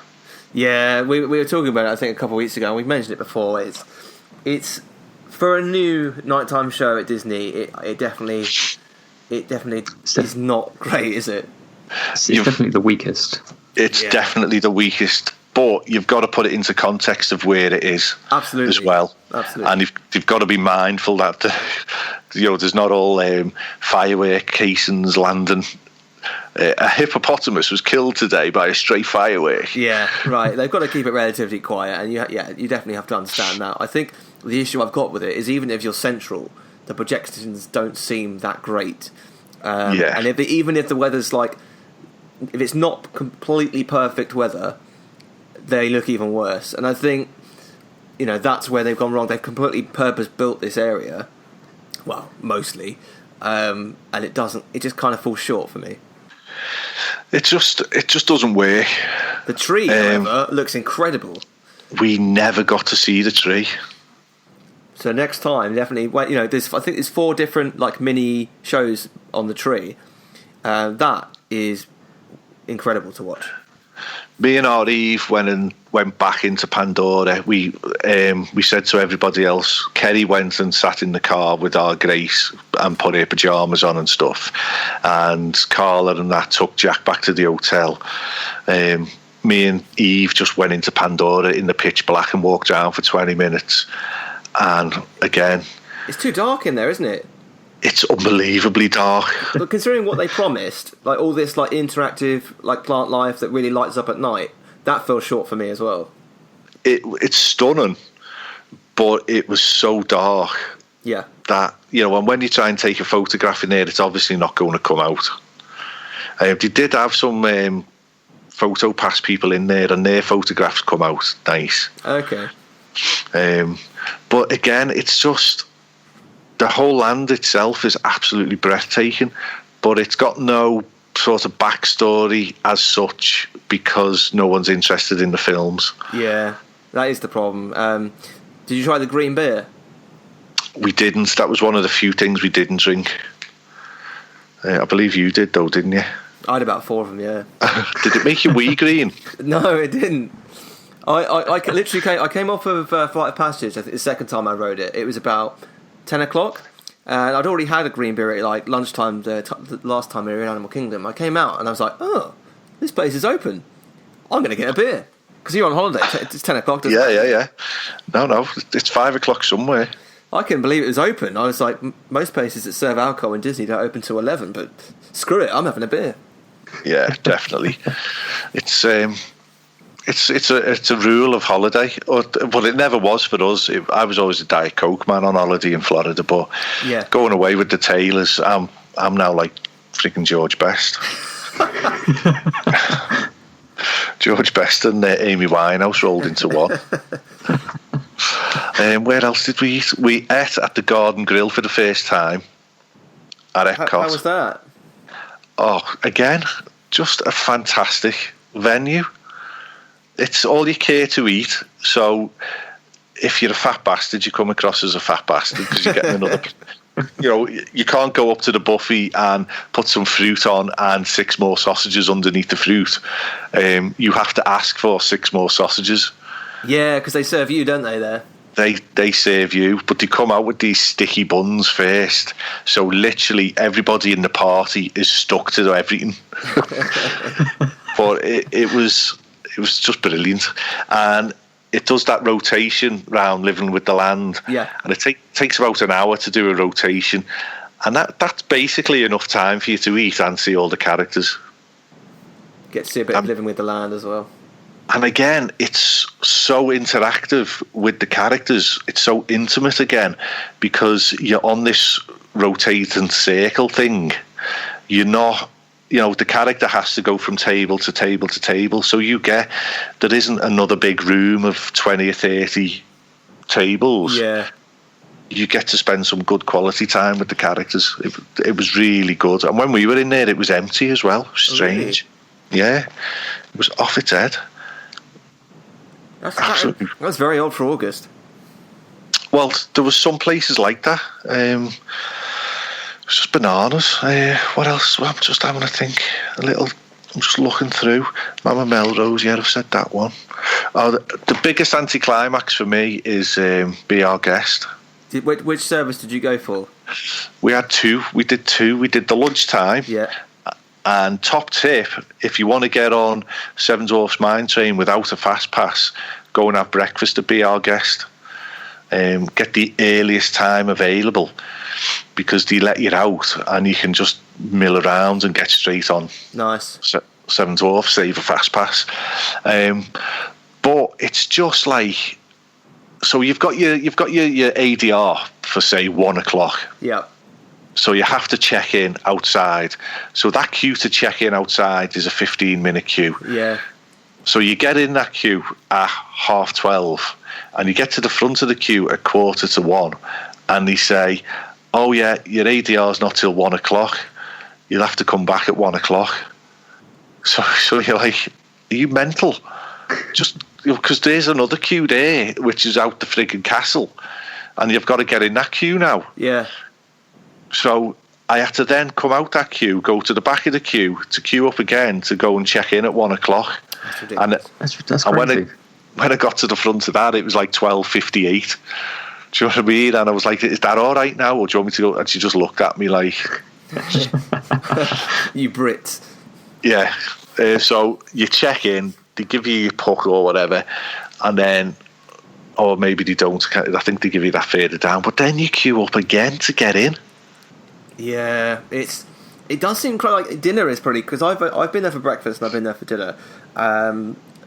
Yeah, we were talking about it, I think, a couple of weeks ago, and we've mentioned it before. It's for a new nighttime show at Disney. It definitely is not great, is it? It's definitely the weakest. It's definitely the weakest, but you've got to put it into context of where it is. Absolutely, as well. Absolutely, and you've got to be mindful that there's not all firework casings landing. A hippopotamus was killed today by a stray firework. Yeah, right. They've got to keep it relatively quiet, and you definitely have to understand that. I think the issue I've got with it is even if you're central, the projections don't seem that great. And even if the weather's like, if it's not completely perfect weather, they look even worse. And I think, that's where they've gone wrong. They've completely purpose-built this area, well, mostly, and it just kind of falls short for me. It just doesn't work. The tree, however, looks incredible. We never got to see the tree. So next time, definitely. Well, I think there's 4 different like mini shows on the tree. That is incredible to watch. Me and our Eve went back into Pandora. We said to everybody else. Kerry went and sat in the car with our Grace and put her pajamas on and stuff. And Carla and that took Jack back to the hotel. Me and Eve just went into Pandora in the pitch black and walked around for 20 minutes. And again, it's too dark in there, isn't it? It's unbelievably dark. But considering what they promised, like all this like interactive like plant life that really lights up at night, that fell short for me as well. It's stunning, but it was so dark. Yeah. That, and when you try and take a photograph in there, it's obviously not going to come out. They did have some photo pass people in there, and their photographs come out nice. Okay. But again, it's just the whole land itself is absolutely breathtaking, but it's got no sort of backstory as such because no one's interested in the films. Yeah, that is the problem. Did you try the green beer? We didn't. That was one of the few things we didn't drink. I believe you did, though, didn't you? I had about 4 of them, yeah. Did it make you wee green? No, it didn't. I literally came off of Flight of Passage. I think the second time I rode it. It was about 10 o'clock, and I'd already had a green beer at like lunchtime the last time we were in Animal Kingdom. I came out and I was like, oh, this place is open. I'm going to get a beer. Because you're on holiday. It's 10 o'clock, doesn't it? Yeah. No, it's 5 o'clock somewhere. I couldn't believe it was open. I was like, most places that serve alcohol in Disney don't open till 11, but screw it, I'm having a beer. Yeah, definitely. It's a rule of holiday, but it never was for us. I was always a Diet Coke man on holiday in Florida, but going away with the Taylors, I'm now like freaking George Best. George Best and Amy Winehouse rolled into one. Where else did we eat? We ate at the Garden Grill for the first time at Epcot. How was that? Oh, again, just a fantastic venue. It's all you care to eat. So if you're a fat bastard, you come across as a fat bastard because you're getting another... you can't go up to the buffet and put some fruit on and 6 more sausages underneath the fruit. You have to ask for 6 more sausages. Yeah, because they serve you, don't they, there? They serve you, but they come out with these sticky buns first. So literally everybody in the party is stuck to everything. But it was just brilliant. And it does that rotation round Living with the Land. Yeah. And it takes about an hour to do a rotation. And that's basically enough time for you to eat and see all the characters. Get to see a bit of Living with the Land as well. And again, it's so interactive with the characters. It's so intimate again because you're on this rotating circle thing. You're not, the character has to go from table to table to table. So there isn't another big room of 20 or 30 tables. Yeah. You get to spend some good quality time with the characters. It was really good. And when we were in there, it was empty as well. Strange. Really? Yeah. It was off its head. That's very odd for August. Well, there was some places like that. It was just bananas. What else? Well, I'm just having a think. I'm just looking through. Mama Melrose, yeah, I've said that one. Oh, the biggest anticlimax for me is Be Our Guest. Which service did you go for? We had 2. We did 2. We did the lunchtime. Yeah. And top tip, if you want to get on Seven Dwarfs Mine Train without a fast pass, go and have breakfast at Be Our Guest. Get the earliest time available because they let you out and you can just mill around and get straight on. Nice. Seven Dwarfs, save a fast pass. But it's just like, so you've got your ADR for say 1 o'clock. Yeah. So you have to check in outside. So that queue to check in outside is a 15-minute queue. Yeah. So you get in that queue at 12:30 and you get to the front of the queue at 1:45 and they say, oh yeah, your ADR's not till 1 o'clock. You'll have to come back at 1 o'clock. So you're like, are you mental? Just because there's another queue there, which is out the frigging castle. And you've got to get in that queue now. Yeah. So I had to then come out that queue, go to the back of the queue, to queue up again to go and check in at 1 o'clock. That's ridiculous. That's crazy. When I got to the front of that, it was like 12:58. Do you know what I mean? And I was like, is that all right now? Or do you want me to go? And she just looked at me like... You Brits. Yeah. So you check in, they give you your puck or whatever, and then... Or maybe they don't. I think they give you that further down. But then you queue up again to get in. Yeah, it does seem quite like dinner is pretty, because I've been there for breakfast and I've been there for dinner.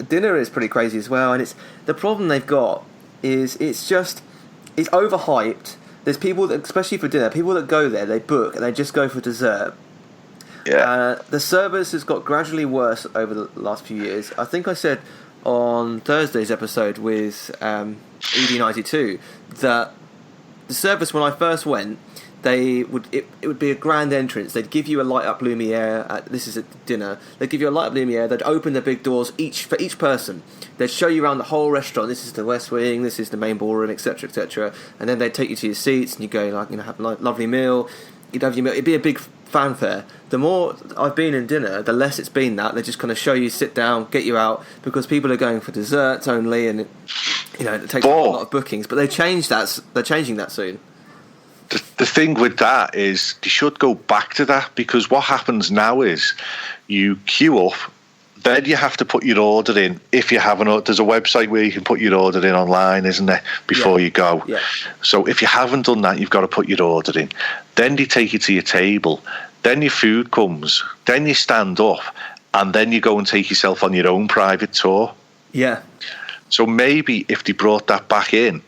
Dinner is pretty crazy as well, and it's the problem they've got is it's overhyped. There's people that, especially for dinner, people that go there, they book and they just go for dessert. Yeah. The service has got gradually worse over the last few years. I think I said on Thursday's episode with ED92 that the service when I first went, it would be a grand entrance. They'd give you a light up Lumiere. This is at dinner. They'd give you a light up Lumiere. They'd open the big doors for each person. They'd show you around the whole restaurant. This is the West Wing. This is the main ballroom, etc., etc. And then they'd take you to your seats and you go have a lovely meal. You'd have your meal. It'd be a big fanfare. The more I've been in dinner, the less it's been that. They just kind of show you, sit down, get you out, because people are going for desserts only, and it takes a lot of bookings. But they changed that. They're changing that soon. The thing with that is they should go back to that, because what happens now is you queue up, then you have to put your order in. If you haven't, there's a website where you can put your order in online, isn't there, before you go? Yeah. So if you haven't done that, you've got to put your order in. Then they take you to your table. then your food comes, then you stand up, and then you go and take yourself on your own private tour. Yeah. So maybe if they brought that back in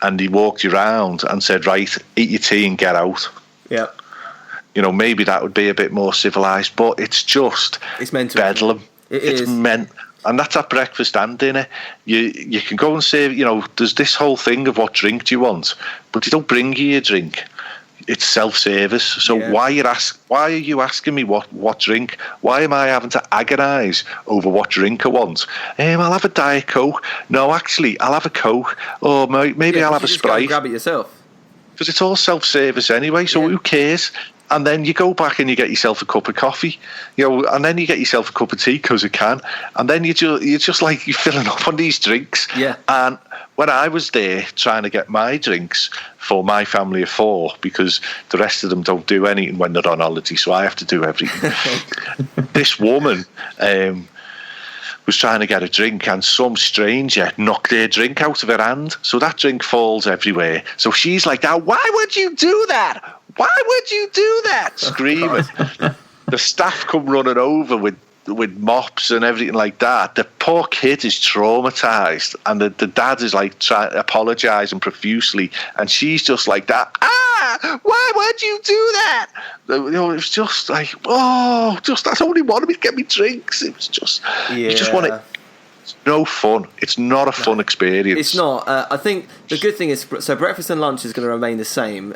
and they walked you around and said, right, eat your tea and get out. Yeah. You know, maybe that would be a bit more civilised, but it's meant to bedlam. It's meant, and that's at breakfast and dinner. You can go and say, you know, there's this whole thing of what drink do you want, but they don't bring you your drink. It's self-service. So why are you asking me what drink? Why am I having to agonise over what drink I want? I'll have a Diet Coke. No, actually, I'll have a Coke, or maybe I'll have a Sprite. Grab it yourself. Because it's all self-service anyway, so who cares? And then you go back and you get yourself a cup of coffee, you know, and then you get yourself a cup of tea because you can, and then you're just like you're filling up on these drinks. Yeah. And when I was there trying to get my drinks for my family of 4, because the rest of them don't do anything when they're on holiday, so I have to do everything. This woman was trying to get a drink, and some stranger knocked their drink out of her hand, so that drink falls everywhere. So she's like, "Now, why would you do that? Why would you do that?" Screaming. The staff come running over with mops and everything like that. The poor kid is traumatised, and the dad is like apologising profusely, and she's just like that. Why would you do that? You know, it was just like, that's only wanted me to get me drinks. It was just, you just want it. It's no fun. It's not a fun experience. It's not. I think the good thing is, so breakfast and lunch is going to remain the same.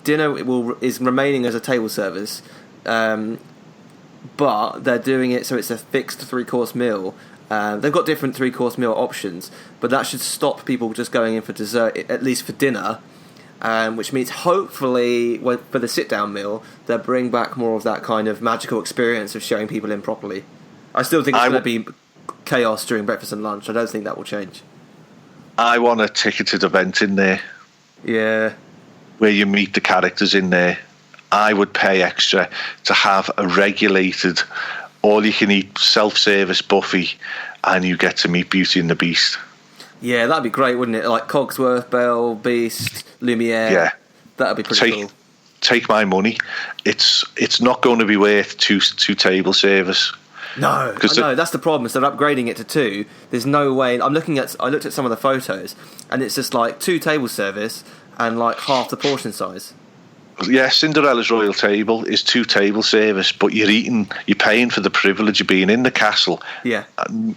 Dinner is remaining as a table service, but they're doing it so it's a fixed 3-course meal. They've got different 3-course meal options, but that should stop people just going in for dessert, at least for dinner. Which means hopefully for the sit-down meal, they'll bring back more of that kind of magical experience of showing people in properly. I still think it's going to be chaos during breakfast and lunch. I don't think that will change. I want a ticketed event in there. Yeah. Where you meet the characters in there. I would pay extra to have a regulated, all-you-can-eat self-service buffet, and you get to meet Beauty and the Beast. Yeah, that'd be great, wouldn't it? Like Cogsworth, Belle, Beast, Lumiere. Yeah, that'd be pretty cool. Take my money. It's not going to be worth two table service. No, that's the problem. So they're upgrading it to 2. There's no way. I looked at some of the photos, and it's just like 2 table service and like half the portion size. Yeah, Cinderella's Royal Table is 2 table service, but you're paying for the privilege of being in the castle,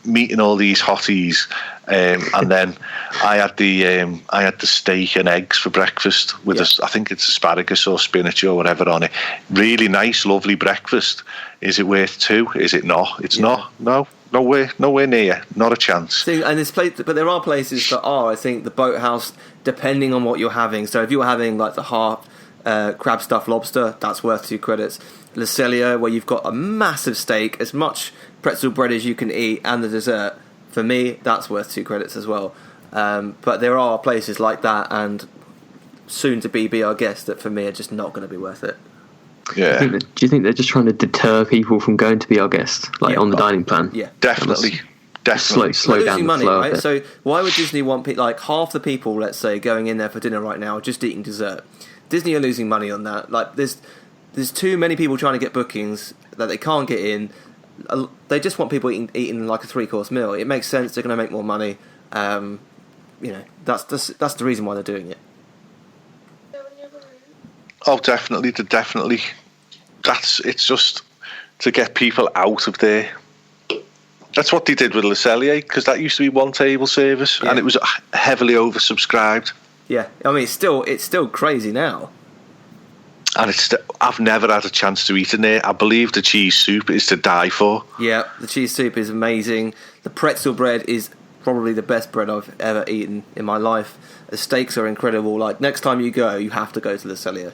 meeting all these hotties, and then I had the steak and eggs for breakfast with I think it's asparagus or spinach or whatever on it. Really nice, lovely breakfast. Is it worth 2? Is it not? It's not. No. Nowhere near. Not a chance. And but there are places that are. I think the Boathouse, depending on what you're having. So if you're having like the half crab stuffed lobster, that's worth 2 credits. Le Cellier, where you've got a massive steak, as much pretzel bread as you can eat, and the dessert, for me, that's worth 2 credits as well. But there are places like that, and soon to be our guest, that for me are just not going to be worth it. Yeah. Do you think they're just trying to deter people from going to be our guest, on the dining plan? Yeah, definitely. Slow down the money, flow right? of it. So why would Disney want like half the people, let's say, going in there for dinner right now just eating dessert? Disney are losing money on that. Like there's too many people trying to get bookings that they can't get in. They just want people eating like a 3-course meal. It makes sense. They're going to make more money. That's the reason why they're doing it. Oh, definitely. It's just to get people out of there. That's what they did with Le Cellier, because that used to be 1 table service, and it was heavily oversubscribed. Yeah, I mean it's still crazy now. And I've never had a chance to eat in there. I believe the cheese soup is to die for. Yeah, the cheese soup is amazing. The pretzel bread is probably the best bread I've ever eaten in my life. The steaks are incredible. Like next time you go, you have to go to Le Cellier.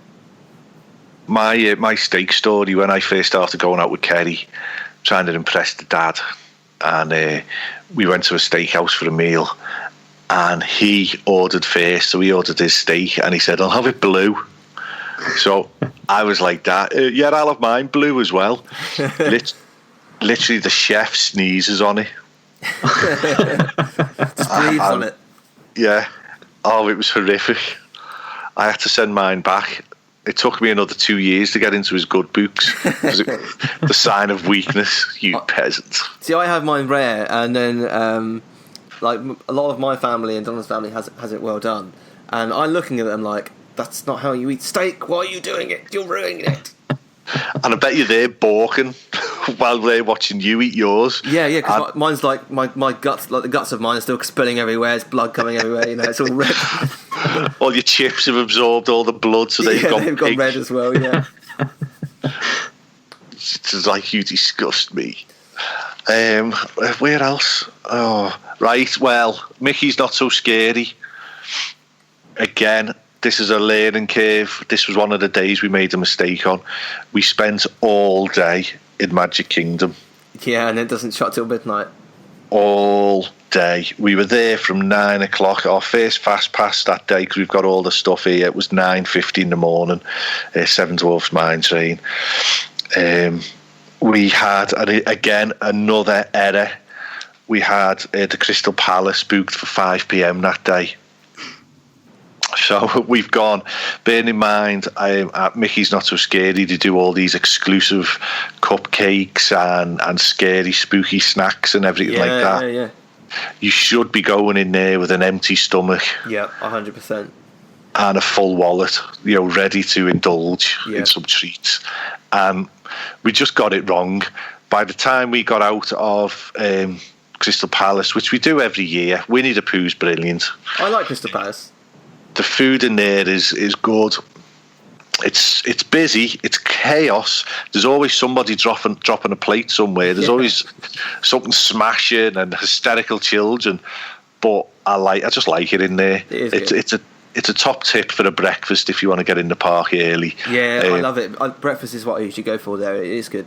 My steak story, when I first started going out with Kerry, trying to impress the dad, and we went to a steakhouse for a meal, and he ordered first, so he ordered his steak, and he said, "I'll have it blue." So I was like that. Yeah, I'll have mine blue as well. Literally, the chef sneezes on it. Just breathes on it. Yeah. Oh, it was horrific. I had to send mine back. It took me another 2 years to get into his good books. The sign of weakness, you peasant. See, I have mine rare, and then like a lot of my family and Donna's family has it well done. And I'm looking at them like, that's not how you eat steak. Why are you doing it? You're ruining it. And I bet you they're balking while they're watching you eat yours. Yeah, because mine's like my guts, like the guts of mine are still spilling everywhere. There's blood coming everywhere. You know, it's all red. All your chips have absorbed all the blood, so they've gone red as well. Yeah. It's like, you disgust me. Where else? Oh, right. Well, Mickey's Not So Scary. Again, this is a learning curve. This was one of the days we made a mistake on. We spent all day in Magic Kingdom. Yeah, and it doesn't shut till midnight. All day. We were there from 9 o'clock. Our first fast pass that day, because we've got all the stuff here, it was 9:50 in the morning. 7 Dwarfs Mine Train. We had, again, another error. We had the Crystal Palace booked for 5 p.m. that day. So we've gone, bearing in mind, at Mickey's Not So Scary, they do all these exclusive cupcakes and scary, spooky snacks and everything like that. Yeah. You should be going in there with an empty stomach. Yeah, 100%. And a full wallet, ready to indulge in some treats. And we just got it wrong. By the time we got out of Crystal Palace, which we do every year, Winnie the Pooh's brilliant. I like Crystal Palace. The food in there is good. It's busy. It's chaos. There's always somebody dropping a plate somewhere. There's always something smashing and hysterical children. But I just like it in there. It's a top tip for a breakfast if you want to get in the park early. Yeah, I love it. Breakfast is what I usually go for there. It is good.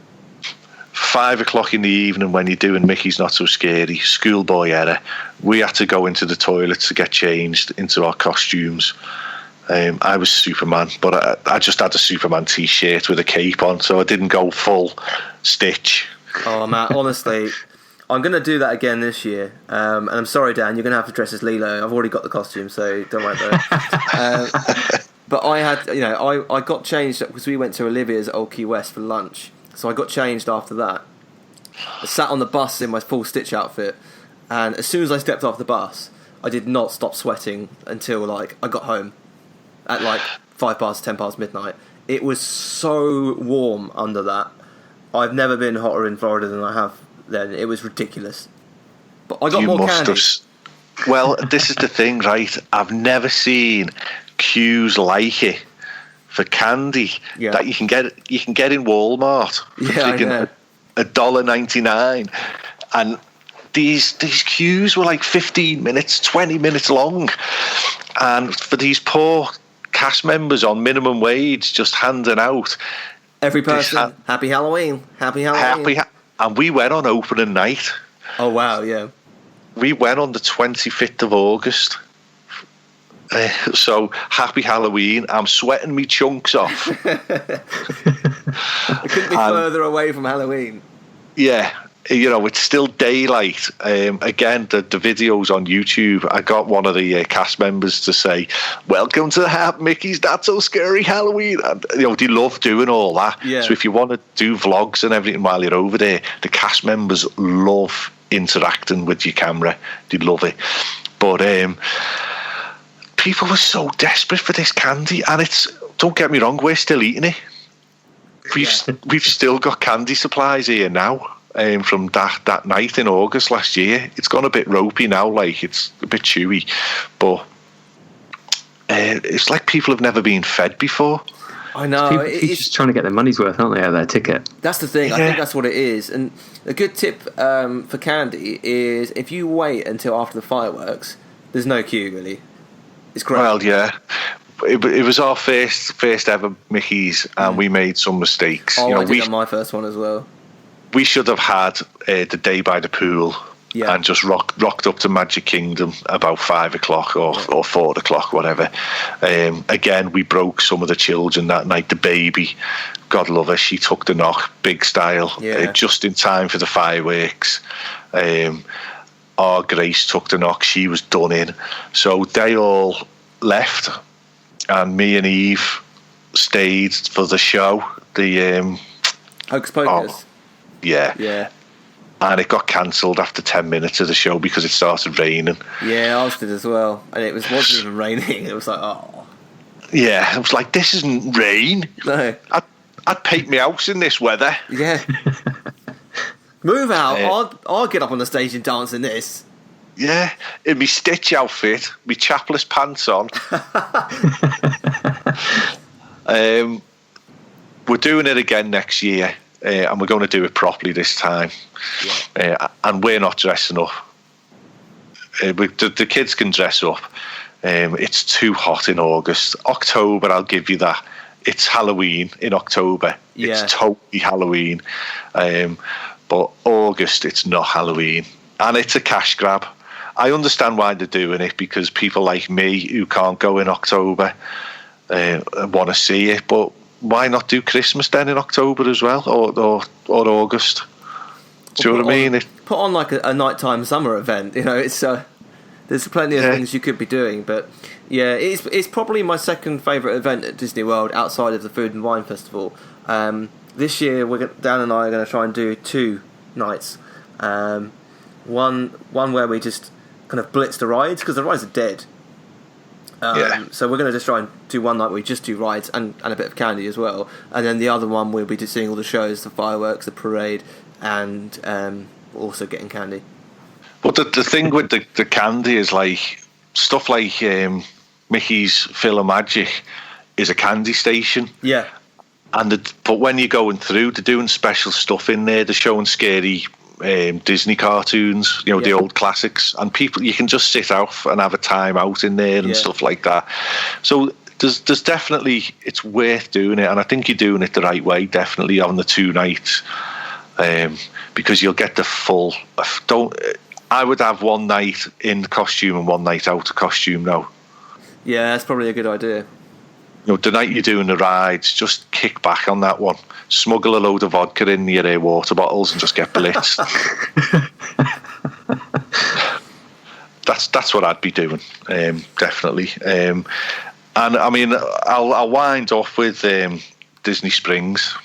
5 o'clock in the evening when you're doing Mickey's Not So Scary, schoolboy error, we had to go into the toilets to get changed into our costumes. I was Superman, but I just had a Superman t-shirt with a cape on, so I didn't go full Stitch. Oh man, honestly, I'm going to do that again this year. And I'm sorry, Dan, you're going to have to dress as Lilo. I've already got the costume, so don't worry about it. But I had, I got changed because we went to Olivia's Old Key West for lunch. So I got changed after that. I sat on the bus in my full Stitch outfit, and as soon as I stepped off the bus, I did not stop sweating until I got home at 10 past midnight. It was so warm under that. I've never been hotter in Florida than I have then. It was ridiculous. But I got more candy. Well, this is the thing, right? I've never seen queues like it for candy that you can get in Walmart. Yeah, I know. $1.99, and these queues were like 15 minutes, 20 minutes long, and for these poor cast members on minimum wage, just handing out every person Happy Halloween, Happy Halloween. And we went on opening night. Oh wow, yeah. We went on the 25th of August. So happy Halloween. I'm sweating me chunks off. It couldn't be further away from Halloween. Yeah, it's still daylight. Again, the videos on YouTube, I got one of the cast members to say, welcome to Mickey's Not So Scary Halloween. And, they love doing all that. Yeah. So if you want to do vlogs and everything while you're over there, the cast members love interacting with your camera. They love it. But people were so desperate for this candy, and don't get me wrong, we're still eating it. We've still got candy supplies here now from that night in August last year. It's gone a bit ropey now, it's a bit chewy, but it's like people have never been fed before. I know. People just trying to get their money's worth, aren't they, out of their ticket? That's the thing. I think that's what it is. And a good tip for candy is if you wait until after the fireworks, there's no queue really. It's great. Well, yeah. It was our first ever Mickey's, and we made some mistakes. I did on my first one as well. We should have had the day by the pool and just rocked up to Magic Kingdom about 5 o'clock or 4 o'clock, whatever. Again, we broke some of the children that night. The baby, God love her, she took the knock, big style, just in time for the fireworks. Our Grace took the knock, she was done in. So they all left, and me and Eve stayed for the show. The Hocus Pocus. Yeah. And it got cancelled after 10 minutes of the show because it started raining. Yeah, ours did as well. And it wasn't even raining. It was like, oh. Yeah, I was like, this isn't rain. No. I'd paint my house in this weather. Yeah. Move out. I'll get up on the stage and dance in this. Yeah, in my Stitch outfit, my chapless pants on. We're doing it again next year. And we're going to do it properly this time. Yeah. And we're not dressing up. The kids can dress up. It's too hot in August. October, I'll give you that. It's Halloween in October. Yeah. It's totally Halloween. But August, it's not Halloween. And it's a cash grab. I understand why they're doing it, because people like me who can't go in October want to see it. But why not do Christmas then in October as well, or August? Do you know what I mean? Put on like a nighttime summer event. It's there's plenty of things you could be doing, but yeah, it's probably my second favourite event at Disney World outside of the Food and Wine Festival. This year, Dan and I are going to try and do 2 nights. One where we just kind of blitz the rides, because the rides are dead. So we're going to just try and do one night where we just do rides and a bit of candy as well, and then the other one we'll be just seeing all the shows, the fireworks, the parade, and also getting candy. But the thing with the candy is like stuff like Mickey's PhilharMagic is a candy station. Yeah. But when you're going through, they're doing special stuff in there. They're showing scary Disney cartoons, the old classics, and people, you can just sit off and have a time out in there and stuff like that. So there's definitely, it's worth doing it, and I think you're doing it the right way, definitely on the 2 nights, because you'll get the full. I would have 1 night in costume and 1 night out of costume now. Yeah, that's probably a good idea. The night you're doing the rides, just kick back on that one. Smuggle a load of vodka in your water bottles and just get blitzed. That's what I'd be doing, definitely. And I mean, I'll wind off with Disney Springs.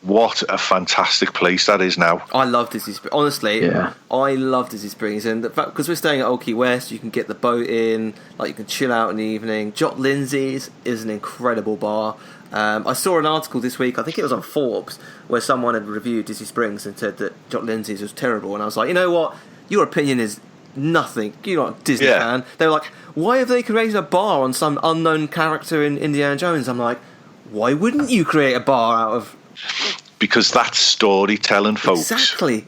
What a fantastic place that is now. I love Disney Springs. Honestly, I love Disney Springs. And the fact, because we're staying at Old Key West, you can get the boat in, like you can chill out in the evening. Jot Lindsay's is an incredible bar. I saw an article this week, I think it was on Forbes, where someone had reviewed Disney Springs and said that Jot Lindsay's was terrible. And I was like, you know what? Your opinion is nothing. You're not a Disney fan. They were like, why have they created a bar on some unknown character in Indiana Jones? I'm like, why wouldn't you create a bar out of... Because that's storytelling, folks. Exactly.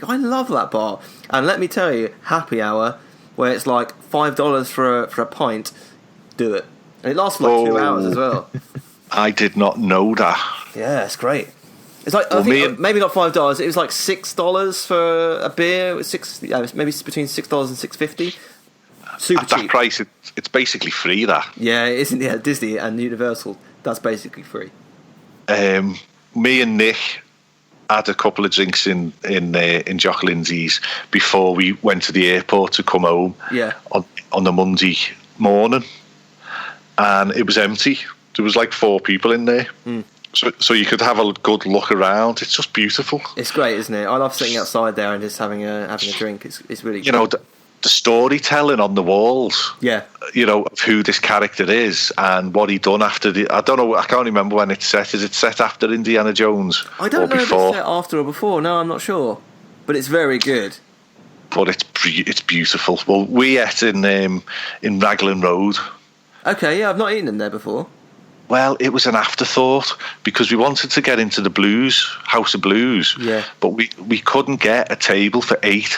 I love that bar. And let me tell you, happy hour, where it's like $5 for a pint, do it. And it lasts for like 2 hours as well. I did not know that. Yeah, it's great. It's like, I think maybe not $5. It was like $6 for a beer. It was maybe between $6 and $6.50. Super At cheap. that price, it's basically free. That. Yeah, it isn't. Yeah, Disney and Universal. That's basically free. Me and Nick had a couple of drinks in Jock Lindsay's before we went to the airport to come home. Yeah. On the Monday morning, and it was empty. There was like 4 people in there. So you could have a good look around. It's just beautiful. It's great, isn't it? I love sitting outside there and just having a drink. It's really good. The storytelling on the walls. Yeah. Of who this character is and what he done after I don't know. I can't remember when it's set. Is it set after Indiana Jones? I don't know before? If it's set after or before. No, I'm not sure. But it's very good. But it's beautiful. Well, we ate in Raglan Road. Okay, yeah, I've not eaten in there before. Well, it was an afterthought because we wanted to get into the House of Blues. Yeah. But we couldn't get a table for 8.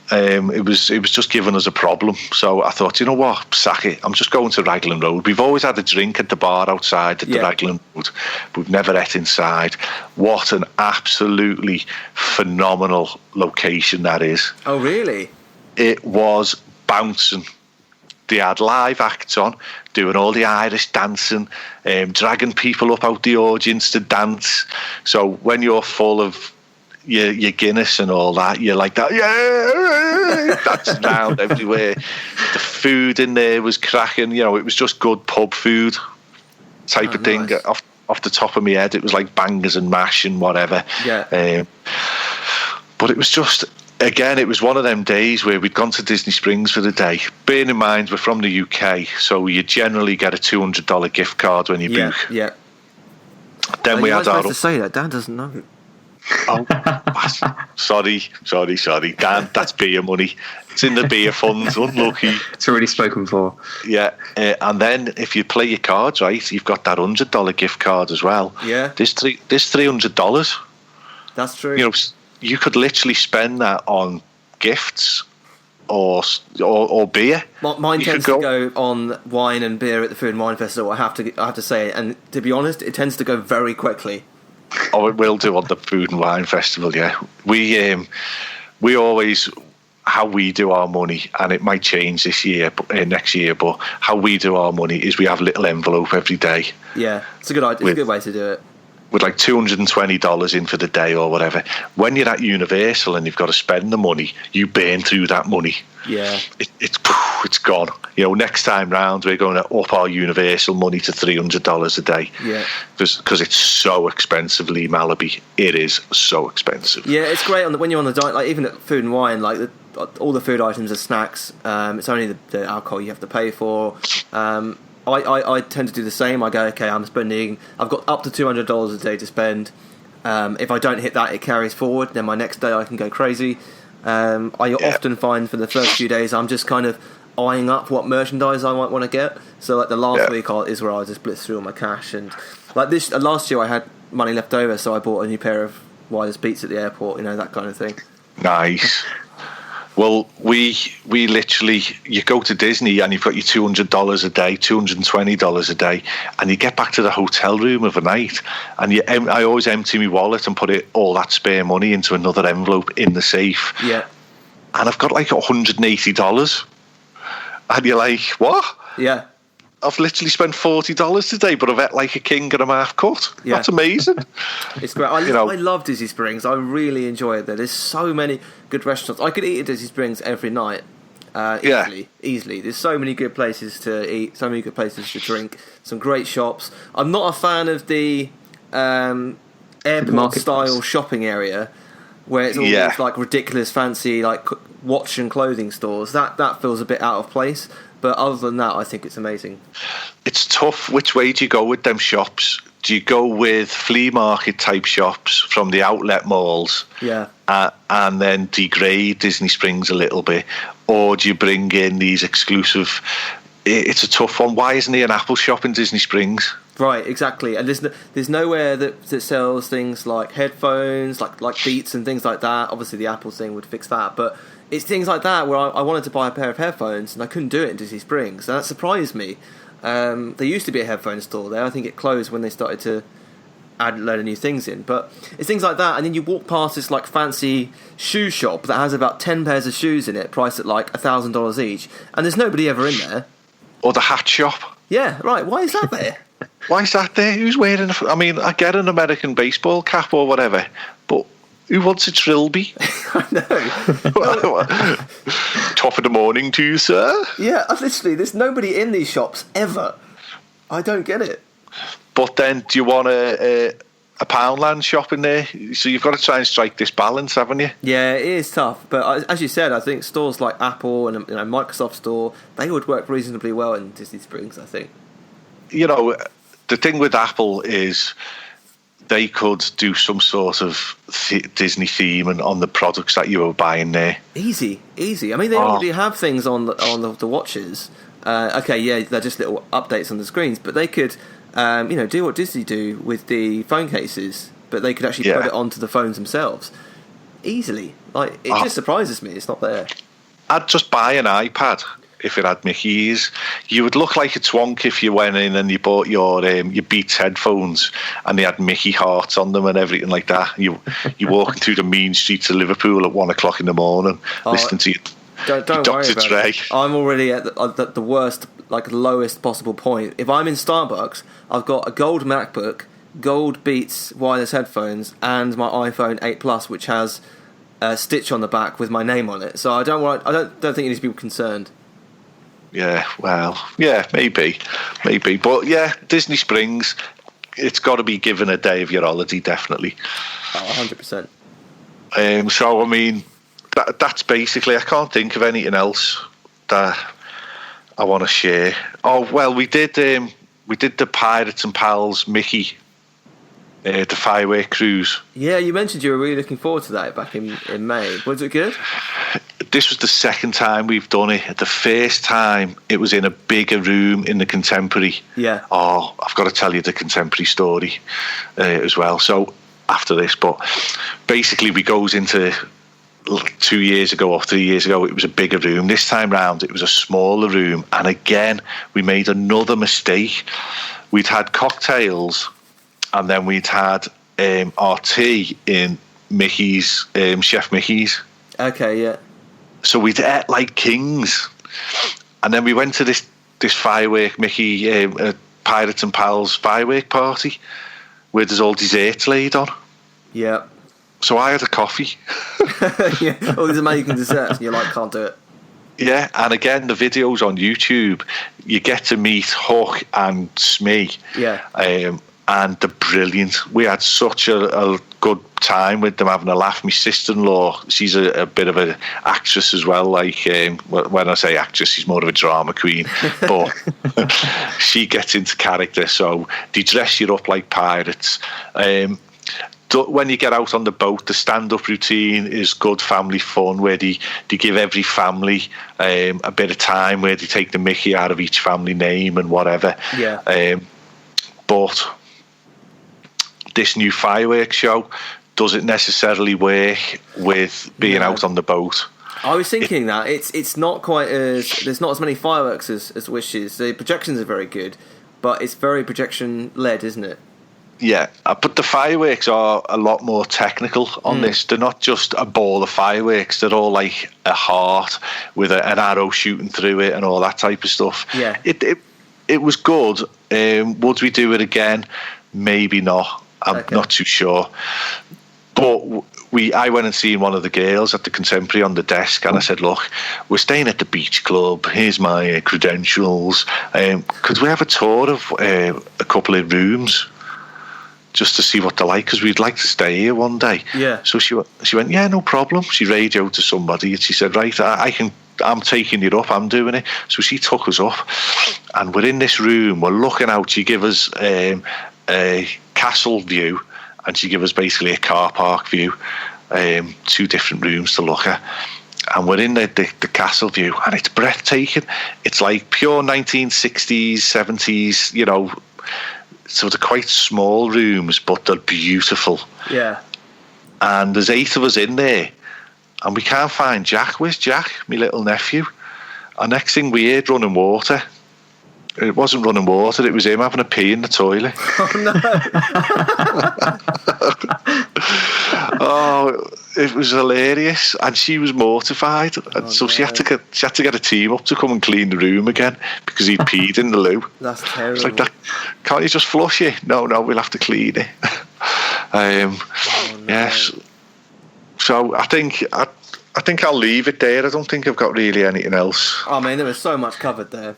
It was just giving us a problem. So I thought, you know what, sack it. I'm just going to Raglan Road. We've always had a drink at the bar outside at the Raglan Road. We've never ate inside. What an absolutely phenomenal location that is. Oh, really? It was bouncing. They had live acts on, doing all the Irish dancing, dragging people up out the audience to dance. So when you're full of your Guinness and all that, you're like that, yeah, that's round everywhere. The food in there was cracking, you know, it was just good pub food type of thing. Nice. Off the top of my head, it was like bangers and mash and whatever. Yeah. But it was just, again, it was one of them days where we'd gone to Disney Springs for the day. Bearing in mind, we're from the UK, so you generally get a $200 gift card when you book. Yeah. Then we had our... to say that. Dan doesn't know. Oh, sorry. Dan, that's beer money. It's in the beer funds, unlucky. It's already spoken for. Yeah, and then if you play your cards right, you've got that $100 gift card as well. Yeah. There's $300. That's true. You know, you could literally spend that on gifts or beer. Mine tends to go on wine and beer at the Food and Wine Festival. I have to say, and to be honest, it tends to go very quickly. Oh, it will do on the Food and Wine Festival. Yeah, we always, how we do our money, and it might change this year, next year. But how we do our money is we have a little envelope every day. Yeah, it's a good idea. It's a good way to do it. With like $220 in for the day or whatever. When you're at Universal and you've got to spend the money, you burn through that money. Yeah, it's gone. You know, next time round we're going to up our Universal money to $300 a day. Yeah, because it's so expensively Malibu. It is so expensive. Yeah, it's great when you're on the diet. Like even at Food and Wine, like all the food items are snacks. It's only the alcohol you have to pay for. I tend to do the same. I go, okay, I've got up to $200 a day to spend. If I don't hit that, it carries forward. Then my next day I can go crazy. I often find for the first few days I'm just kind of eyeing up what merchandise I might want to get. So like the last week is where I just blitz through all my cash. And like this last year I had money left over, so I bought a new pair of wireless beats at the airport, you know, that kind of thing. Nice. Well, we literally, you go to Disney and you've got your $200 a day, $220 a day, and you get back to the hotel room of a night, and I always empty my wallet and put all that spare money into another envelope in the safe. Yeah. And I've got like $180. And you're like, what? Yeah. I've literally spent $40 today, but I've ate like a king and a half cut. Yeah. That's amazing. It's great. I love Disney Springs. I really enjoy it there. There's so many good restaurants. I could eat at Disney Springs every night. Easily. There's so many good places to eat, so many good places to drink, some great shops. I'm not a fan of the airport-style shopping area where it's all these like ridiculous, fancy like watch and clothing stores. That feels a bit out of place. But other than that, I think it's amazing. It's tough. Which way do you go with them shops? Do you go with flea market type shops from the outlet malls? Yeah. And then degrade Disney Springs a little bit? Or do you bring in these exclusive... It's a tough one. Why isn't there an Apple shop in Disney Springs? Right, exactly. And there's nowhere that sells things like headphones, like Beats and things like that. Obviously, the Apple thing would fix that, but it's things like that where I wanted to buy a pair of headphones and I couldn't do it in Disney Springs, and that surprised me. There used to be a headphone store there. I think it closed when they started to add a load of new things in. But it's things like that, and then you walk past this like fancy shoe shop that has about 10 pairs of shoes in it, priced at like $1,000 each, and there's nobody ever in there. Or the hat shop. Yeah, right. Why is that there? Why is that there? Who's wearing I mean, I get an American baseball cap or whatever, but who wants a trilby? I know. Top of the morning to you, sir. Yeah, literally, there's nobody in these shops ever. I don't get it. But then, do you want a Poundland shop in there? So you've got to try and strike this balance, haven't you? Yeah, it is tough. But as you said, I think stores like Apple and Microsoft Store, they would work reasonably well in Disney Springs, I think. You know, the thing with Apple is they could do some sort of Disney theme and on the products that you were buying there. Easy. I mean, they already have things on the watches. Okay, yeah, they're just little updates on the screens, but they could, do what Disney do with the phone cases, but they could actually put it onto the phones themselves easily. Like, it just surprises me it's not there. I'd just buy an iPad if it had Mickey's. You would look like a twonk if you went in and you bought your Beats headphones and they had Mickey hearts on them and everything like that. You walking through the mean streets of Liverpool at 1 o'clock in the morning, listening to Don't worry Dr. about Dre. it. I'm already at the worst, like lowest possible point. If I'm in Starbucks, I've got a gold MacBook, gold Beats wireless headphones and my iPhone 8 Plus, which has a stitch on the back with my name on it. So I don't think you need to be concerned. Yeah, well, yeah, maybe. But yeah, Disney Springs, it's got to be given a day of your holiday, definitely. 100%. So, I mean, that's basically, I can't think of anything else that I want to share. Oh, well, we did the Pirates and Pals Mickey, the firework cruise. Yeah, you mentioned you were really looking forward to that back in May. Was it good? This was the second time we've done it. The first time, it was in a bigger room in the Contemporary. Yeah. Oh, I've got to tell you the Contemporary story as well. So after this, but basically we goes into 2 years ago or 3 years ago, it was a bigger room. This time round, it was a smaller room. And again, we made another mistake. We'd had cocktails, and then we'd had our tea in Mickey's, Chef Mickey's. Okay, yeah. So we'd ate like kings. And then we went to this firework Mickey Pirates and Pals firework party where there's all desserts laid on. Yeah. So I had a coffee. Yeah. All these amazing desserts, and you're like, can't do it. Yeah, and again, the videos on YouTube, you get to meet Hook and Smee. Yeah. And they're brilliant. We had such a good time with them, having a laugh. My sister-in-law, she's a bit of an actress as well. Like, when I say actress, she's more of a drama queen. But she gets into character, so they dress you up like pirates. When you get out on the boat, the stand-up routine is good family fun, where they give every family a bit of time, where they take the Mickey out of each family name and whatever. Yeah. But this new fireworks show doesn't necessarily work with being out on the boat. I was thinking that it's not quite as, there's not as many fireworks as Wishes. The projections are very good, but it's very projection led, isn't it? Yeah, but the fireworks are a lot more technical on this. They're not just a ball of fireworks. They're all like a heart with an arrow shooting through it and all that type of stuff. Yeah. It was good. Would we do it again? Maybe not. I'm not too sure. But I went and seen one of the girls at the Contemporary on the desk, and I said, look, we're staying at the beach club. Here's my credentials. Could we have a tour of a couple of rooms just to see what they're like? Because we'd like to stay here one day. Yeah. So she went, yeah, no problem. She radioed to somebody, and she said, right, I'm taking it up. I'm doing it. So she took us up, and we're in this room. We're looking out. She gave us a castle view, and she gave us basically a car park view, 2 different rooms to look at. And we're in the castle view, and it's breathtaking. It's like pure 1960s, 70s, you know. So they're quite small rooms, but they're beautiful. Yeah. And there's 8 of us in there, and we can't find Jack. Where's Jack, my little nephew? And next thing we heard running water. It wasn't running water, it was him having a pee in the toilet. Oh, no. Oh, it was hilarious. And she was mortified. And so she had to get a team up to come and clean the room again because he'd peed in the loo. That's terrible. It's like that. Can't you just flush it? No, we'll have to clean it. Yes. So I think I'll leave it there. I don't think I've got really anything else. Oh, man, there was so much covered there.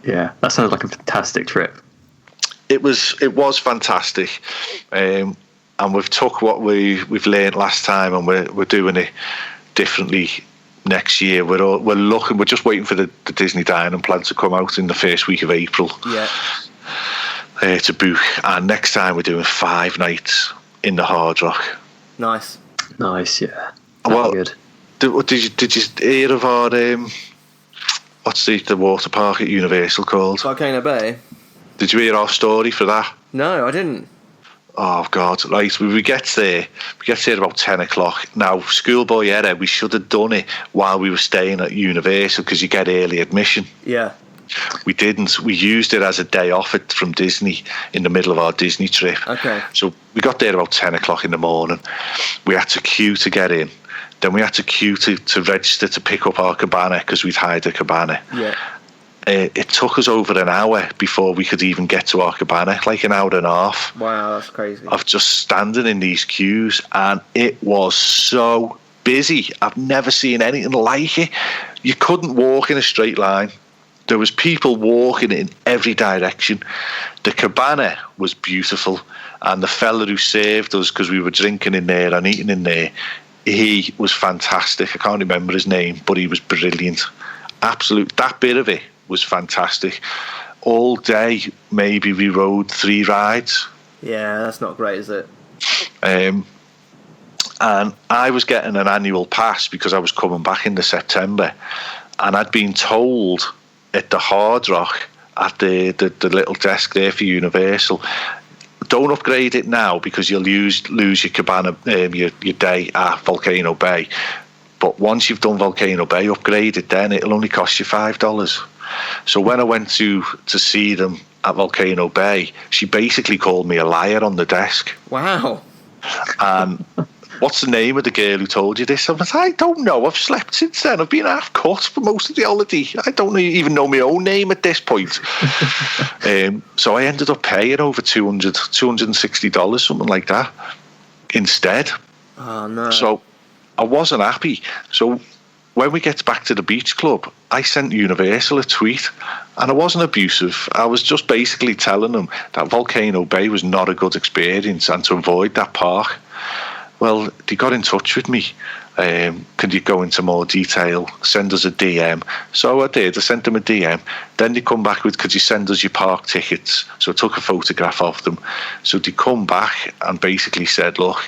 Yeah, that sounds like a fantastic trip. It was fantastic, and we've took what we've learned last time, and we're doing it differently next year. We're looking. We're just waiting for the Disney dining plan to come out in the first week of April. Yeah. To book, and next time we're doing 5 nights in the Hard Rock. Nice, yeah. Well, good. Did you hear of our what's the water park at Universal called? Volcano Bay. Did you hear our story for that? No, I didn't. Oh God! Right, we get there about 10 o'clock. Now, schoolboy error. We should have done it while we were staying at Universal because you get early admission. Yeah. We didn't. We used it as a day off from Disney in the middle of our Disney trip. Okay. So we got there about 10 o'clock in the morning. We had to queue to get in. Then we had to queue to register to pick up our cabana because we'd hired a cabana. Yeah. it took us over an hour before we could even get to our cabana, like an hour and a half. Wow, that's crazy. Of just standing in these queues, and it was so busy. I've never seen anything like it. You couldn't walk in a straight line. There was people walking in every direction. The cabana was beautiful, and the fella who served us, because we were drinking in there and eating in there, he was fantastic. I can't remember his name, but he was brilliant. Absolute. That bit of it was fantastic. All day, maybe we rode 3 rides. Yeah, that's not great, is it? And I was getting an annual pass because I was coming back into September, and I'd been told at the Hard Rock, at the little desk there for Universal, don't upgrade it now because you'll lose your cabana, your day at Volcano Bay. But once you've done Volcano Bay, upgrade it then. It'll only cost you $5. So when I went to see them at Volcano Bay, she basically called me a liar on the desk. Wow. And what's the name of the girl who told you this? I was like, I don't know. I've slept since then. I've been half cut for most of the holiday. I don't even know my own name at this point. So I ended up paying over $260, something like that, instead. Oh, no. So I wasn't happy. So when we get back to the beach club, I sent Universal a tweet, and I wasn't abusive. I was just basically telling them that Volcano Bay was not a good experience and to avoid that park. Well, they got in touch with me. Can you go into more detail? Send us a DM. So I did. I sent them a DM. Then they come back with, could you send us your park tickets? So I took a photograph of them. So they come back and basically said, look,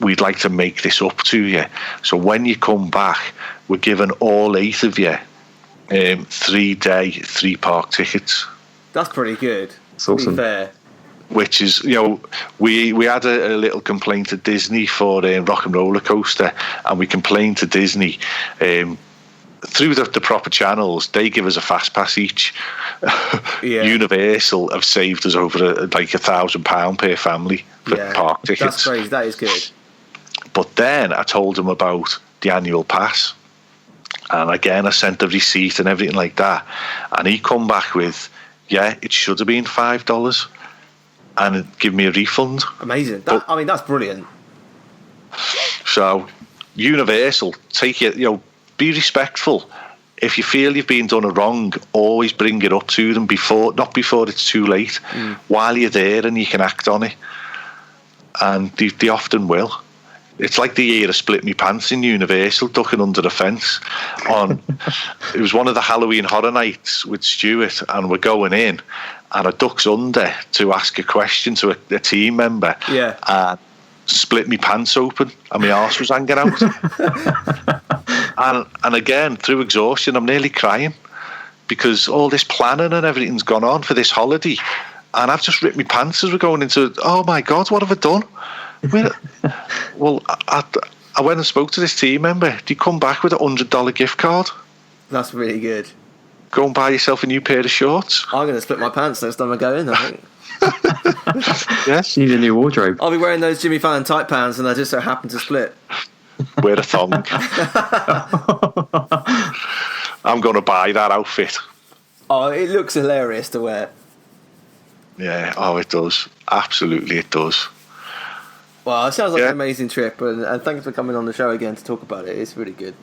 we'd like to make this up to you. So when you come back, we're giving all 8 of you 3-day, 3-park tickets. That's pretty good. That's awesome. To be fair. Which is, we had a little complaint to Disney for Rock and Roller Coaster, and we complained to Disney through the proper channels. They give us a fast pass each. Yeah. Universal have saved us over like £1,000 per family for park tickets. That's crazy. That is good. But then I told them about the annual pass, and again I sent the receipt and everything like that, and he come back with, yeah, it should have been $5. And give me a refund. Amazing. That's brilliant. So, Universal, take it. Be respectful. If you feel you've been done a wrong, always bring it up to them not before it's too late. While you're there, and you can act on it. And they often will. It's like the year I split my pants in Universal, ducking under the fence. It was one of the Halloween Horror Nights with Stuart, and we're going in, and I ducks under to ask a question to a team member. Yeah. And split my pants open, and my arse was hanging out. and again, through exhaustion, I'm nearly crying because all this planning and everything's gone on for this holiday, and I've just ripped my pants as we're going into it. Oh my God, what have I done? Well, I went and spoke to this team member. They come back with $100 gift card. That's really good. Go and buy yourself a new pair of shorts. I'm going to split my pants next time I go in, I think. Yes. Need a new wardrobe. I'll be wearing those Jimmy Fallon tight pants, and I just so happen to split. Wear a thong. I'm going to buy that outfit. Oh, it looks hilarious to wear. Yeah, it does. Absolutely, it does. Well, it sounds like an amazing trip, and thanks for coming on the show again to talk about it. It's really good.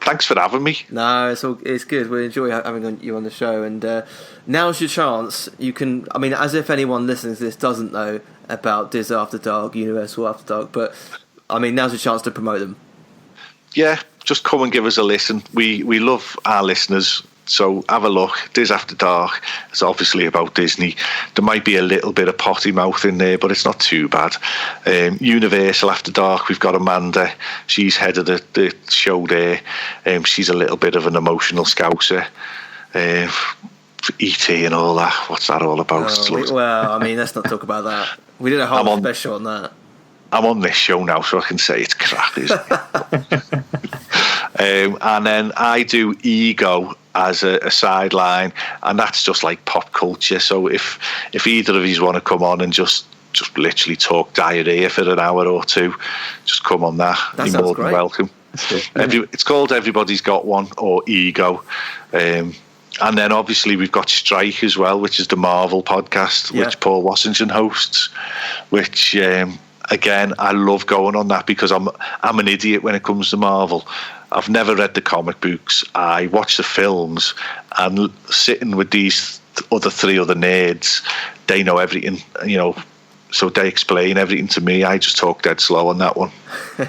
Thanks for having me. No, it's good. We enjoy having you on the show, and now's your chance. You can, as if anyone listening to this doesn't know about Diz After Dark, Universal After Dark, but now's your chance to promote them. Yeah, just come and give us a listen. We love our listeners. So have a look. Diz After Dark. It's obviously about Disney. There might be a little bit of potty mouth in there, but it's not too bad. Universal After Dark, we've got Amanda. She's head of the show there. She's a little bit of an emotional scouser. E.T. and all that. What's that all about? Let's not talk about that. We did a whole special on that. I'm on this show now, so I can say it's crap, isn't it? And then I do Ego as a sideline, and that's just like pop culture. So if either of you want to come on and just literally talk diarrhea for an hour or two, just come on that. You're more than welcome. It's called Everybody's Got One, or Ego. And then obviously we've got Strike as well, which is the Marvel podcast, which Paul Washington hosts, which again, I love going on that because I'm an idiot when it comes to Marvel. I've never read the comic books. I watch the films, and sitting with these three other nerds, they know everything, you know, so they explain everything to me. I just talk dead slow on that one. I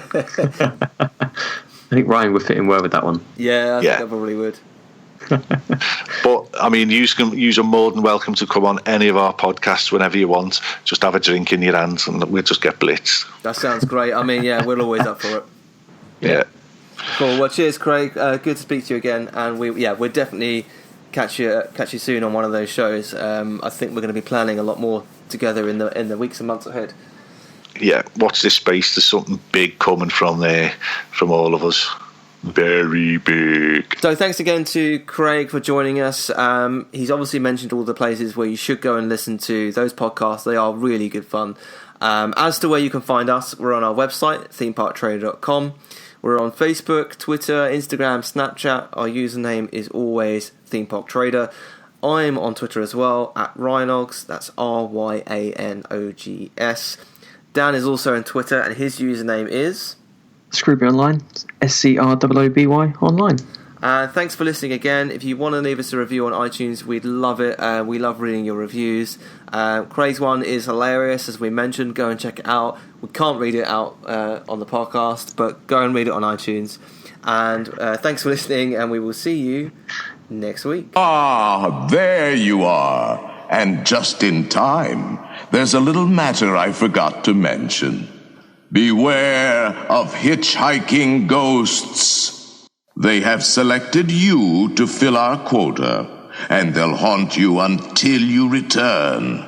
think Ryan would fit in well with that one. Yeah, I think I probably would. But I mean, you are more than welcome to come on any of our podcasts whenever you want. Just have a drink in your hands and we'll just get blitzed. That sounds great. I mean, yeah, we're always up for it. Yeah. Cool. Well, cheers, Craig. Good to speak to you again, and we'll definitely catch you soon on one of those shows. I think we're going to be planning a lot more together in the weeks and months ahead. Yeah, watch this space. There's something big coming from there, from all of us. Very big. So thanks again to Craig for joining us. He's obviously mentioned all the places where you should go and listen to those podcasts. They are really good fun. As to where you can find us, we're on our website, themeparktrader.com. We're on Facebook, Twitter, Instagram, Snapchat. Our username is always themeparktrader. I'm on Twitter as well, at Ryanogs. That's RYANOGS. Dan is also on Twitter, and his username is Scrooby Online, SCROOBY Online. Thanks for listening again. If you want to leave us a review on iTunes, we'd love it. We love reading your reviews. Craig's one is hilarious, as we mentioned. Go and check it out. We can't read it out on the podcast, but go and read it on iTunes. And thanks for listening, and we will see you next week. Ah, there you are. And just in time. There's a little matter I forgot to mention. Beware of hitchhiking ghosts. They have selected you to fill our quota, and they'll haunt you until you return.